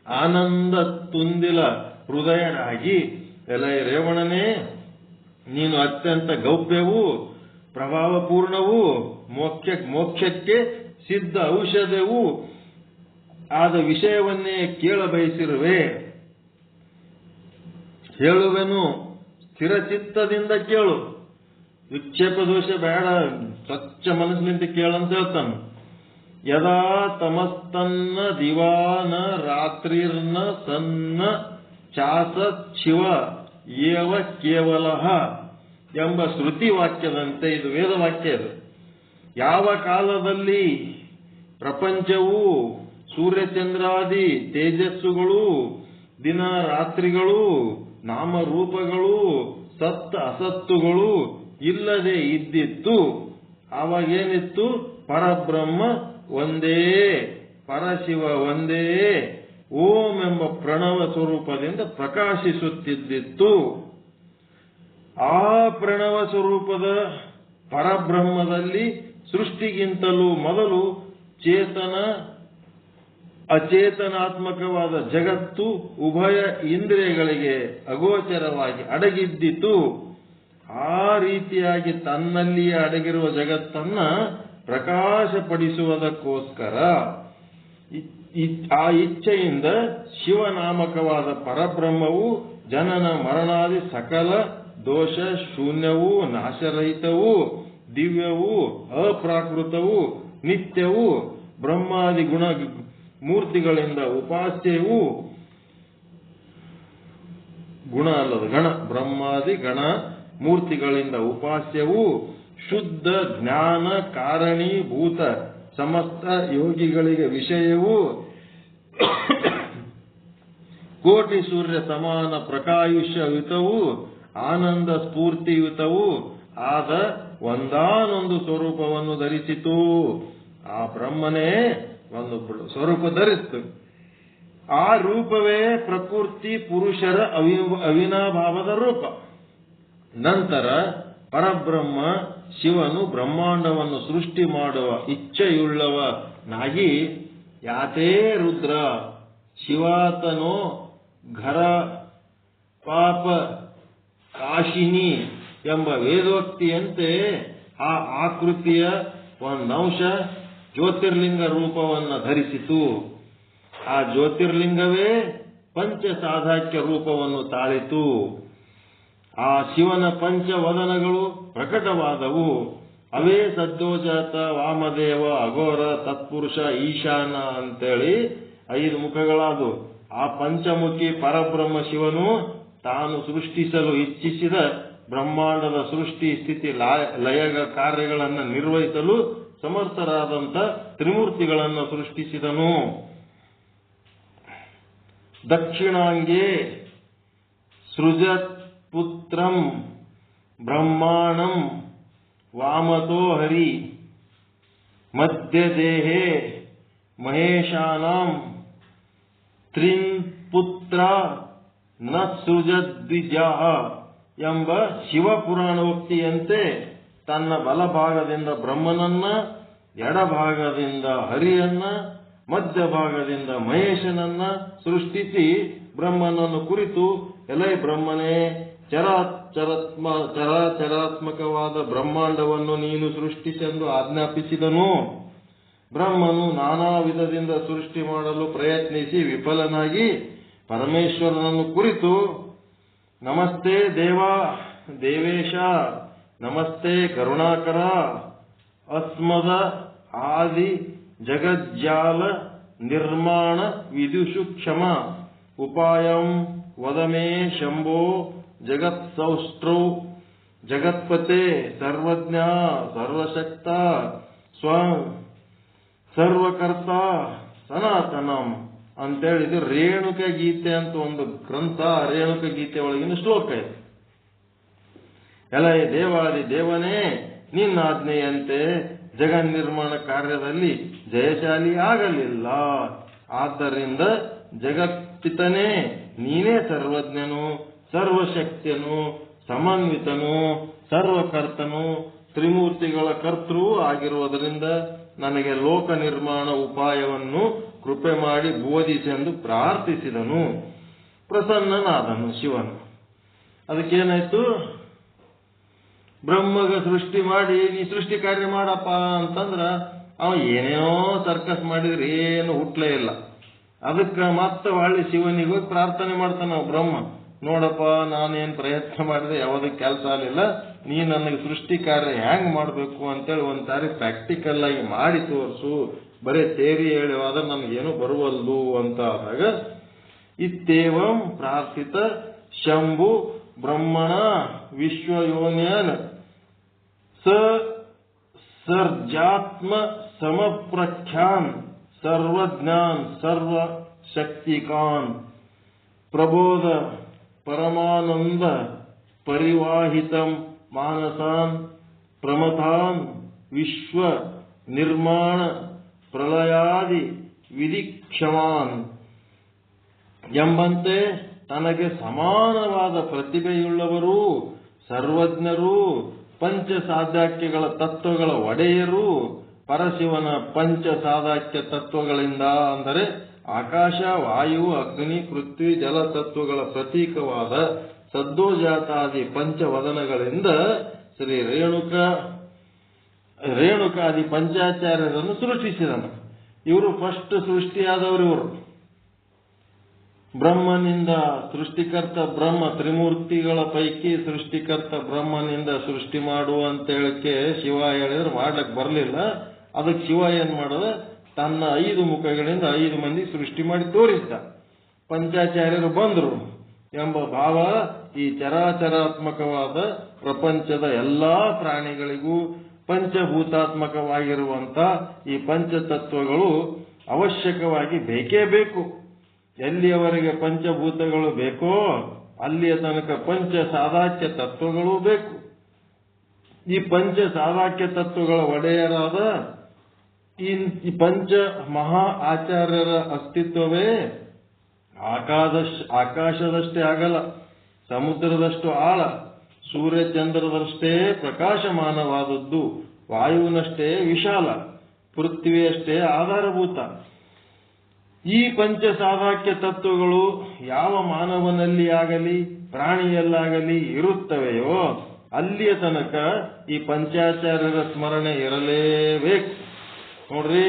ಆನಂದ ತುಂದಿಲ ಹೃದಯರಾಗಿ, ಎಲೈ ರೇವಣನೇ, ನೀನು ಅತ್ಯಂತ ಗೌಪ್ಯವೂ ಪ್ರಭಾವಪೂರ್ಣವೂ ಮೋಕ್ಷಕ್ಕೆ ಸಿದ್ಧ ಔಷಧವೂ ಆದ ವಿಷಯವನ್ನೇ ಕೇಳಬಯಸಿರುವೆ. ಹೇಳುವೆನು, ಸ್ಥಿರಚಿತ್ತದಿಂದ ಕೇಳು. ವಿಕ್ಷೇಪ ದೋಷ ಬೇಡ, ಸ್ವಚ್ಛ ಮನಸ್ಸಿನಿಂದ ಕೇಳಂತ ಹೇಳ್ತಾನೆ. ಯದಾ ತಮಸ್ತನ್ನ ದಿವಾನ ರಾತ್ರಿರ್ನ ಸನ್ನ ಚಾಸ ಶಿವ ಏವ ಕೇವಲ ಎಂಬ ಶ್ರುತಿ ವಾಕ್ಯದಂತೆ ಇದು ವೇದವಾಕ್ಯ. ಇದು ಯಾವ ಕಾಲದಲ್ಲಿ ಪ್ರಪಂಚವು ಸೂರ್ಯಚಂದ್ರಾದಿ ತೇಜಸ್ಸುಗಳು, ದಿನ ರಾತ್ರಿಗಳು, ನಾಮರೂಪಗಳು, ಸತ್ತ ಅಸತ್ತುಗಳು ಇಲ್ಲದೆ ಇದ್ದಿತ್ತು, ಆವಾಗೇನಿತ್ತು? ಪರಬ್ರಹ್ಮ ಒಂದೇ, ಪರಶಿವ ಒಂದೇ, ಓಂ ಎಂಬ ಪ್ರಣವ ಸ್ವರೂಪದಿಂದ ಪ್ರಕಾಶಿಸುತ್ತಿದ್ದಿತ್ತು. ಆ ಪ್ರಣವ ಸ್ವರೂಪದ ಪರಬ್ರಹ್ಮದಲ್ಲಿ ಸೃಷ್ಟಿಗಿಂತಲೂ ಮೊದಲು ಚೇತನ ಅಚೇತನಾತ್ಮಕವಾದ ಜಗತ್ತು ಉಭಯ ಇಂದ್ರಿಯಗಳಿಗೆ ಅಗೋಚರವಾಗಿ ಅಡಗಿದ್ದಿತು. ಆ ರೀತಿಯಾಗಿ ತನ್ನಲ್ಲಿಯೇ ಅಡಗಿರುವ ಜಗತ್ತನ್ನ ಪ್ರಕಾಶಪಡಿಸುವುದಕ್ಕೋಸ್ಕರ ಆ ಇಚ್ಛೆಯಿಂದ ಶಿವನಾಮಕವಾದ ಪರಬ್ರಹ್ಮವು ಜನನ ಮರಣಾದಿ ಸಕಲ ದೋಷ ಶೂನ್ಯವೂ ನಾಶರಹಿತವೂ ದಿವ್ಯವೂ ಅಪ್ರಾಕೃತವೂ ನಿತ್ಯವೂ ಬ್ರಹ್ಮಾದಿ ಗುಣ ಮೂರ್ತಿಗಳಿಂದ ಉಪಾಸ್ಯವೂ, ಗುಣ ಅಲ್ಲದ ಗಣ, ಬ್ರಹ್ಮಾದಿ ಗಣ ಮೂರ್ತಿಗಳಿಂದ ಉಪಾಸ್ಯವೂ, ಶುದ್ಧ ಜ್ಞಾನ ಕಾರಣೀಭೂತ ಸಮಸ್ತ ಯೋಗಿಗಳಿಗೆ ವಿಷಯವೂ, ಕೋಟಿ ಸೂರ್ಯ ಸಮಾನ ಪ್ರಕಾಯುಷ್ಯಯುತವೂ ಆನಂದ ಸ್ಫೂರ್ತಿಯುತವೂ ಆದ ಒಂದಾನೊಂದು ಸ್ವರೂಪವನ್ನು ಧರಿಸಿತು. ಆ ಬ್ರಹ್ಮನೇ ಒಂದು ಸ್ವರೂಪ ಧರಿಸಿತು. ಆ ರೂಪವೇ ಪ್ರಕೃತಿ ಪುರುಷರ ಅವಿನಾಭಾವದ ರೂಪ. ನಂತರ ಪರಬ್ರಹ್ಮ ಶಿವನು ಬ್ರಹ್ಮಾಂಡವನ್ನು ಸೃಷ್ಟಿ ಮಾಡುವ ಇಚ್ಛೆಯುಳ್ಳವನಾಗಿ, ಯಾತೇ ರುದ್ರ ಶಿವಾತನೋ ಘರ ಪಾಪ ಕಾಶಿನಿ ಎಂಬ ವೇದೋಕ್ತಿಯಂತೆ ಆ ಆಕೃತಿಯ ಒಂದಂಶ ಜ್ಯೋತಿರ್ಲಿಂಗ ರೂಪವನ್ನು ಧರಿಸಿತು. ಆ ಜ್ಯೋತಿರ್ಲಿಂಗವೇ ಪಂಚಸಾಧಾಕ್ಯ ರೂಪವನ್ನು ತಾಳಿತು. ಆ ಶಿವನ ಪಂಚವದನಗಳು ಪ್ರಕಟವಾದವು. ಅವೇ ಸದ್ಯೋಜಾತ, ವಾಮದೇವ, ಅಘೋರ, ತತ್ಪುರುಷ, ಈಶಾನ ಅಂತೇಳಿ 5 ಮುಖಗಳಾದವು. ಆ ಪಂಚಮುಖಿ ಪರಬ್ರಹ್ಮ ಶಿವನು ತಾನು ಸೃಷ್ಟಿಸಲು ಇಚ್ಛಿಸಿದ ಬ್ರಹ್ಮಾಂಡದ ಸೃಷ್ಟಿ ಸ್ಥಿತಿ ಲಯ ಕಾರ್ಯಗಳನ್ನು ನಿರ್ವಹಿಸಲು ಸಮರ್ಥರಾದಂಥ ತ್ರಿಮೂರ್ತಿಗಳನ್ನು ಸೃಷ್ಟಿಸಿದನು. ದಕ್ಷಿಣಾಂಗೇ ಸೃಜತ್ ಪುತ್ರಂ ಬ್ರಹ್ಮಾಣಂ ವಾಮತೋ ಹರಿ ಮಧ್ಯದೇಹೇ ಮಹೇಶಾನಾಂ ತ್ರಿಪುತ್ರ ನ ಸೃಜದ್ವಿಜಃ ಎಂಬ ಶಿವಪುರಾಣೋಕ್ತಿಯಂತೆ ತನ್ನ ಬಲಭಾಗದಿಂದ ಬ್ರಹ್ಮನನ್ನ, ಎಡಭಾಗದಿಂದ ಹರಿಯನ್ನ, ಮಧ್ಯಭಾಗದಿಂದ ಮಹೇಶನನ್ನ ಸೃಷ್ಟಿಸಿ ಬ್ರಹ್ಮನನ್ನು ಕುರಿತು, ಎಲೈ ಬ್ರಹ್ಮನೇ, ಚರಾಚರಾತ್ಮಕವಾದ ಬ್ರಹ್ಮಾಂಡವನ್ನು ನೀನು ಸೃಷ್ಟಿಸೆಂದು ಆಜ್ಞಾಪಿಸಿದನು. ಬ್ರಹ್ಮನು ನಾನಾ ವಿಧದಿಂದ ಸೃಷ್ಟಿ ಮಾಡಲು ಪ್ರಯತ್ನಿಸಿ ವಿಫಲನಾಗಿ ಪರಮೇಶ್ವರನನ್ನು ಕುರಿತು, ನಮಸ್ತೆ ದೇವಾ ದೇವೇಶ, ನಮಸ್ತೆ ಕರುಣಾಕರ, ಅಸ್ಮದ ಆದಿ ಜಗಜ್ಜಾಲ ನಿರ್ಮಾಣ ವಿದುಷು ಕ್ಷಮ, ಉಪಾಯಂ ವದಮೇ ಶಂಭೋ ಜಗತ್ಸೌಷ್ಟ್ರೌ, ಜಗತ್ಪತೆ ಸರ್ವಜ್ಞ ಸರ್ವಶಕ್ತ ಸರ್ವಕರ್ತ ಸನಾತನಂ ಅಂತೇಳಿ ಇದು ರೇಣುಕ ಗೀತೆ ಅಂತ ಒಂದು ಗ್ರಂಥ. ರೇಣುಕ ಗೀತೆ ಒಳಗಿನ ಶ್ಲೋಕ ಇದೆ. ಎಲೈ ದೇವಾದಿ ದೇವನೇ, ನಿನ್ನ ಆಜ್ಞೆಯಂತೆ ಜಗನ್ನಿರ್ಮಾಣ ಕಾರ್ಯದಲ್ಲಿ ಜಯಶಾಲಿ ಆಗಲಿಲ್ಲ. ಆದ್ದರಿಂದ ಜಗತ್ಪಿತನೇ, ನೀನೇ ಸರ್ವಜ್ಞನು, ಸರ್ವಶಕ್ತಿಯನು, ಸಮನ್ವಿತನು, ಸರ್ವಕರ್ತನು, ತ್ರಿಮೂರ್ತಿಗಳ ಕರ್ತೃ ಆಗಿರುವುದರಿಂದ ನನಗೆ ಲೋಕ ನಿರ್ಮಾಣ ಉಪಾಯವನ್ನು ಕೃಪೆ ಮಾಡಿ ಬೋಧಿಸೆಂದು ಪ್ರಾರ್ಥಿಸಿದನು. ಪ್ರಸನ್ನನಾದನು ಶಿವನು. ಅದಕ್ಕೇನಾಯ್ತು? ಬ್ರಹ್ಮಗ ಸೃಷ್ಟಿ ಮಾಡಿ ನೀ ಸೃಷ್ಟಿ ಕಾರ್ಯ ಮಾಡಪ್ಪ ಅಂತಂದ್ರ ಅವ ಏನೇನೋ ಸರ್ಕಸ್ ಮಾಡಿದ್ರೆ ಏನು ಹುಟ್ಲೇ ಇಲ್ಲ. ಅದಕ್ಕೆ ಮತ್ತೆ ಹೊಳ್ಳಿ ಶಿವನಿಗೆ ಹೋಗಿ ಪ್ರಾರ್ಥನೆ ಮಾಡ್ತಾನ ಬ್ರಹ್ಮ, ನೋಡಪ್ಪ ನಾನೇನ್ ಪ್ರಯತ್ನ ಮಾಡಿದೆ ಯಾವುದಕ್ಕೆ ಕೆಲಸ ಆಗಲಿಲ್ಲ, ನೀ ನನಗೆ ಸೃಷ್ಟಿ ಕಾರ್ಯ ಹ್ಯಾಂಗ್ ಮಾಡ್ಬೇಕು ಅಂತೇಳಿ ಒಂದ್ಸಾರಿ ಪ್ರಾಕ್ಟಿಕಲ್ ಆಗಿ ಮಾಡಿ ತೋರಿಸು, ಬರೇ ತೇರಿ ಹೇಳಿವಾದ್ರೆ ನನ್ಗೇನು ಬರುವಲ್ದು ಅಂತ ಆದಾಗ ಇತ್ತೇವಂ ಪ್ರಾರ್ಥಿತ ಶಂಭು ಬ್ರಹ್ಮಣ ವಿಶ್ವಯೋನ್ಯನ್ ಸರ್ಜಾತ್ಮ ಸಮಪ್ರಖ್ಯಾನ್ ಸರ್ವಜ್ಞಾನ್ ಸರ್ವಶಕ್ತಿಕಾನ್ ಪ್ರಬೋಧ ಪರಮಾನಂದ ಪರಿವಾಹಿತಂ ಮಾನಸಾನ್ ಪ್ರಮಥಾನ್ ವಿಶ್ವ ನಿರ್ಮಾಣ ಪ್ರಳಯಾದಿ ವಿಧಿಕ್ಷಮಾನ್ ಎಂಬಂತೆ ತನಗೆ ಸಮಾನವಾದ ಪ್ರತಿಭೆಯುಳ್ಳವರು, ಸರ್ವಜ್ಞರು, ಪಂಚ ಸಾಧ್ಯಾಕ್ಯಗಳ ತತ್ವಗಳ ಒಡೆಯರು, ಪರಶಿವನ ಪಂಚ ಸಾಧಾಕ್ಯ ತತ್ವಗಳಿಂದ ಅಂದರೆ ಆಕಾಶ, ವಾಯು, ಅಗ್ನಿ, ಪೃಥ್ವಿ, ಜಲ ತತ್ವಗಳ ಪ್ರತೀಕವಾದ ಸದ್ದೋಜಾತಾದಿ ಪಂಚವದನಗಳಿಂದ ಶ್ರೀ ರೇಣುಕಾದಿ ಪಂಚಾಚಾರ್ಯರನ್ನು ಸೃಷ್ಟಿಸಿದನು. ಇವರು ಫಸ್ಟ್ ಸೃಷ್ಟಿಯಾದವರು. ಇವರು ಬ್ರಹ್ಮನಿಂದ ಸೃಷ್ಟಿಕರ್ತ ಬ್ರಹ್ಮ, ತ್ರಿಮೂರ್ತಿಗಳ ಪೈಕಿ ಸೃಷ್ಟಿಕರ್ತ ಬ್ರಹ್ಮನಿಂದ ಸೃಷ್ಟಿ ಮಾಡುವ ಅಂತ ಹೇಳಕ್ಕೆ ಶಿವ ಹೇಳಿದ್ರೆ ಮಾಡ್ಲಕ್ ಬರಲಿಲ್ಲ. ಅದಕ್ಕೆ ಶಿವ ಏನ್ ಮಾಡದ, ತನ್ನ 5 ಮುಖಗಳಿಂದ 5 ಮಂದಿ ಸೃಷ್ಟಿ ಮಾಡಿ ತೋರಿಸಿದ. ಪಂಚಾಚಾರ್ಯರು ಬಂದರು ಎಂಬ ಭಾವ ಈ ಚರಾಚರಾತ್ಮಕವಾದ ಪ್ರಪಂಚದ ಎಲ್ಲಾ ಪ್ರಾಣಿಗಳಿಗೂ ಪಂಚಭೂತಾತ್ಮಕವಾಗಿರುವಂತ ಈ ಪಂಚತತ್ವಗಳು ಅವಶ್ಯಕವಾಗಿ ಬೇಕೇ ಬೇಕು. ಎಲ್ಲಿಯವರೆಗೆ ಪಂಚಭೂತಗಳು ಬೇಕೋ ಅಲ್ಲಿಯ ತನಕ ಪಂಚ ಸಾಧಾಕ್ಯ ತತ್ವಗಳು ಬೇಕು. ಈ ಪಂಚ ಸಾಧಾಕ್ಯ ತತ್ವಗಳ ಒಡೆಯರಾದ ಈ ಪಂಚ ಮಹಾ ಆಚಾರ್ಯರ ಅಸ್ತಿತ್ವವೇ ಆಕಾಶದಷ್ಟೇ ಆಗಲ್ಲ, ಸಮುದ್ರದಷ್ಟು ಆಳ, ಸೂರ್ಯಚಂದ್ರದಷ್ಟೇ ಪ್ರಕಾಶಮಾನವಾದದ್ದು, ವಾಯುವಿನಷ್ಟೇ ವಿಶಾಲ, ಪೃಥ್ವಿಯಷ್ಟೇ ಆಧಾರಭೂತ. ಈ ಪಂಚ ಸಾಧಾಕ್ಯ ತತ್ವಗಳು ಯಾವ ಮಾನವನಲ್ಲಿ ಆಗಲಿ ಪ್ರಾಣಿಯಲ್ಲಾಗಲಿ ಇರುತ್ತವೆಯೋ ಅಲ್ಲಿಯ ತನಕ ಈ ಪಂಚಾಚಾರ್ಯರ ಸ್ಮರಣೆ ಇರಲೇಬೇಕು. ನೋಡ್ರಿ,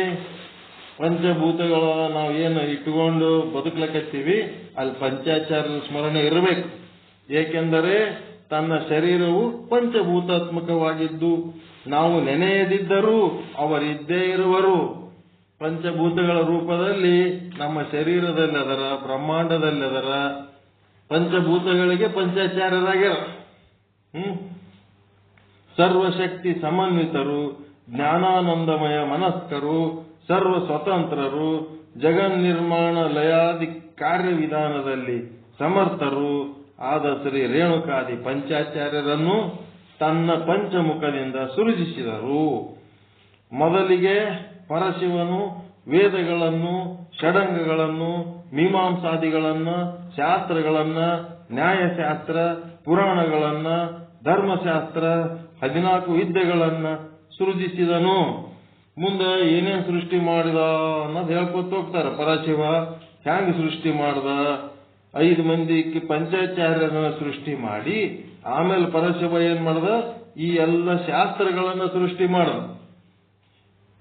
ಪಂಚಭೂತಗಳ ನಾವೇನು ಇಟ್ಟುಕೊಂಡು ಬದುಕಲಕತ್ತೀವಿ ಅಲ್ಲಿ ಪಂಚಾಚಾರ್ಯರ ಸ್ಮರಣೆ ಇರಬೇಕು. ಏಕೆಂದರೆ ತನ್ನ ಶರೀರವು ಪಂಚಭೂತಾತ್ಮಕವಾಗಿದ್ದು ನಾವು ನೆನೆಯದಿದ್ದರೂ ಅವರಿದ್ದೇ ಇರುವರು. ಪಂಚಭೂತಗಳ ರೂಪದಲ್ಲಿ ನಮ್ಮ ಶರೀರದಲ್ಲಿ ಅದರ, ಬ್ರಹ್ಮಾಂಡದಲ್ಲಿ ಅದರ. ಪಂಚಭೂತಗಳಿಗೆ ಪಂಚಾಚಾರ್ಯರಾಗ್ಯಾರ. ಸರ್ವಶಕ್ತಿ ಸಮನ್ವಿತರು, ಜ್ಞಾನಾನಂದಮಯ ಮನಸ್ಕರು, ಸರ್ವ ಸ್ವತಂತ್ರರು, ಜಗನ್ನಿರ್ಮಾಣ ಲಯಾದಿ ಕಾರ್ಯವಿಧಾನದಲ್ಲಿ ಸಮರ್ಥರು ಆದ ಶ್ರೀ ರೇಣುಕಾದಿ ಪಂಚಾಚಾರ್ಯರನ್ನು ತನ್ನ ಪಂಚಮುಖದಿಂದ ಸೃಜಿಸಿದರು. ಮೊದಲಿಗೆ ಪರಶಿವನು ವೇದಗಳನ್ನು, ಷಡಂಗಗಳನ್ನು, ಮೀಮಾಂಸಾದಿಗಳನ್ನ, ಶಾಸ್ತ್ರಗಳನ್ನ, ನ್ಯಾಯಶಾಸ್ತ್ರ, ಪುರಾಣಗಳನ್ನ, ಧರ್ಮಶಾಸ್ತ್ರ, 14 ವಿದ್ಯೆಗಳನ್ನ ಸೃಜಿಸಿದನು. ಮುಂದೆ ಏನೇನು ಸೃಷ್ಟಿ ಮಾಡಿದ ಅನ್ನೋದು ಹೇಳ್ಕೊತ ಹೋಗ್ತಾರೆ. ಪರಶಿವ ಹ್ಯಾಂಗ ಸೃಷ್ಟಿ ಮಾಡ್ದ, 5 ಮಂದಿ ಪಂಚಾಚಾರ್ಯರನ್ನ ಸೃಷ್ಟಿ ಮಾಡಿ ಆಮೇಲೆ ಪರಶಿವ ಏನ್ ಮಾಡ್ದ, ಈ ಎಲ್ಲ ಶಾಸ್ತ್ರಗಳನ್ನ ಸೃಷ್ಟಿ ಮಾಡ್ದ.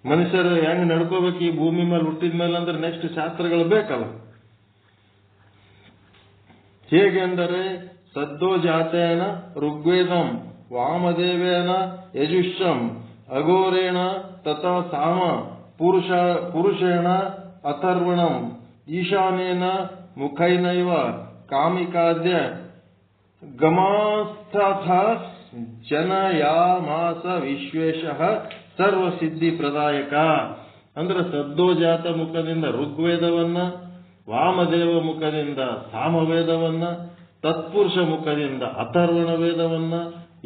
ಮನುಷ್ಯರು ಹೆಂಗ್ ನಡ್ಕೋಬೇಕು ಈ ಭೂಮಿ ಮೇಲೆ ಹುಟ್ಟಿದ ಮೇಲೆ ಅಂದ್ರೆ ನೆಕ್ಸ್ಟ್ ಶಾಸ್ತ್ರಗಳು ಬೇಕಲ್ಲ. ಹೇಗೆಂದರೆ ಸದ್ದೋಜಾತೇನ ಋಗ್ವೇದಂ, ವಾಮದೇವೇನ ಯಜುಷಂ, ಅಘೋರೇಣ ತಥಾ ಸಾಮ, ಪುರುಷೇಣ ಅಥರ್ವಣಂ, ಈಶಾನೇನ ಮುಖೈನೈವ ಕಾಮಿಕಾದ್ಯ ಗಮಾಸ್ಥಾಥ ಜನಯಾಮಾಸ ವಿಶ್ವೇಶಃ ಸರ್ವಸಿದ್ಧಿ ಪ್ರದಾಯಕ. ಅಂದ್ರೆ ಸದ್ದೋಜಾತ ಮುಖದಿಂದ ಋಗ್ವೇದವನ್ನ, ವಾಮದೇವ ಮುಖದಿಂದ ಸಾಮವೇದವನ್ನ, ತತ್ಪುರುಷ ಮುಖದಿಂದ ಅಥರ್ವಣ ವೇದವನ್ನ,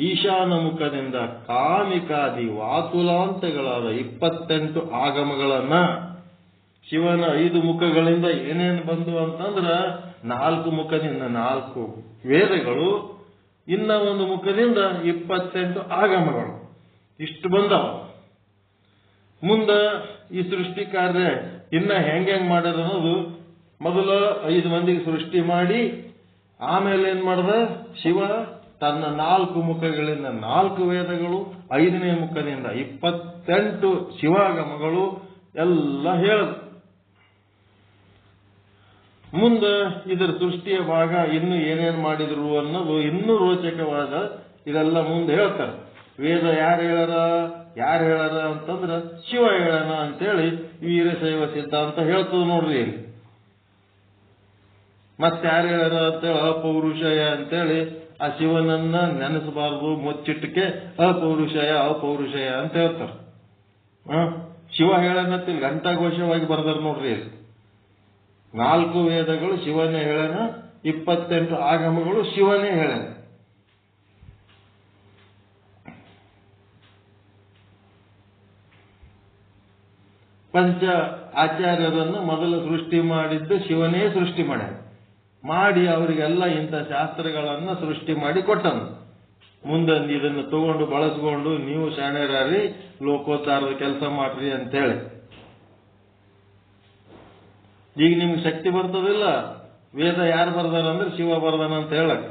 ಈಶಾನ ಮುಖದಿಂದ ಕಾಮಿಕಾದಿ ವಾತುಲಾಂತಗಳಾದ 28 ಆಗಮಗಳನ್ನ, ಶಿವನ 5 ಮುಖಗಳಿಂದ ಏನೇನು ಬಂದು ಅಂತಂದ್ರ 4 ಮುಖದಿಂದ 4 ವೇದಗಳು, ಇನ್ನ 1 ಮುಖದಿಂದ 28 ಆಗಮಗಳು, ಇಷ್ಟು ಬಂದವ. ಮುಂದ ಈ ಸೃಷ್ಟಿ ಕಾರ್ಯ ಇನ್ನ ಹೆಂಗ್ ಮಾಡ್ಯಾರ ಅನ್ನೋದು, ಮೊದಲ 5 ಮಂದಿಗೆ ಸೃಷ್ಟಿ ಮಾಡಿ ಆಮೇಲೆ ಏನ್ ಮಾಡ್ದ ಶಿವ, ತನ್ನ 4 ಮುಖಗಳಿಂದ 4 ವೇದಗಳು, 5ನೇ ಮುಖದಿಂದ 28 ಶಿವಾಗಮಗಳು ಎಲ್ಲ ಹೇಳದು. ಮುಂದೆ ಇದರ ಸೃಷ್ಟಿಯ ಭಾಗ ಇನ್ನು ಏನೇನು ಮಾಡಿದ್ರು ಅನ್ನೋದು ಇನ್ನೂ ರೋಚಕವಾದ ಇದೆಲ್ಲ ಮುಂದೆ ಹೇಳ್ತಾರೆ. ವೇದ ಯಾರು ಹೇಳಾರ ಅಂತಂದ್ರೆ ಶಿವ ಹೇಳನ ಅಂತೇಳಿ ವೀರಶೈವ ಸಿದ್ಧಾಂತ ಹೇಳ್ತದ ನೋಡ್ರಿ. ಇಲ್ಲಿ ಮತ್ತೆ ಯಾರು ಹೇಳಾರ ಅಂತೇಳಿ ಅಪೌರುಷಯ ಅಂತೇಳಿ ಆ ಶಿವನನ್ನ ನೆನೆಸಬಾರದು, ಮುಚ್ಚಿಟ್ಟಕ್ಕೆ ಅಪೌರುಷಯ ಅಂತ ಹೇಳ್ತಾರೆ. ಶಿವ ಹೇಳನತ್ತಿಲ್ ಘಂಟಾಘೋಷವಾಗಿ ಬರ್ದಾರ ನೋಡ್ರಿ. ಇಲ್ಲಿ 4 ವೇದಗಳು ಶಿವನೇ ಹೇಳನ, 28 ಆಗಮಗಳು ಶಿವನೇ ಹೇಳನ. ಪಂಚ ಆಚಾರ್ಯರನ್ನು ಮೊದಲು ಸೃಷ್ಟಿ ಮಾಡಿದ್ದು ಶಿವನೇ ಸೃಷ್ಟಿ ಮಾಡಿ ಅವರಿಗೆಲ್ಲ ಇಂಥ ಶಾಸ್ತ್ರಗಳನ್ನ ಸೃಷ್ಟಿ ಮಾಡಿ ಕೊಟ್ಟನು. ಮುಂದೆ ಇದನ್ನು ತಗೊಂಡು ಬಳಸ್ಕೊಂಡು ನೀವು ಶಾಣ್ಯರಾರಿ ಲೋಕೋದ್ಧಾರದ ಕೆಲಸ ಮಾಡ್ರಿ ಅಂತೇಳಿ. ಈಗ ನಿಮ್ಗೆ ಶಕ್ತಿ ಬರ್ತದಿಲ್ಲ, ವೇದ ಯಾರು ಬರ್ದಾರ ಅಂದ್ರೆ ಶಿವ ಬರ್ದಾನ ಅಂತ ಹೇಳಕ್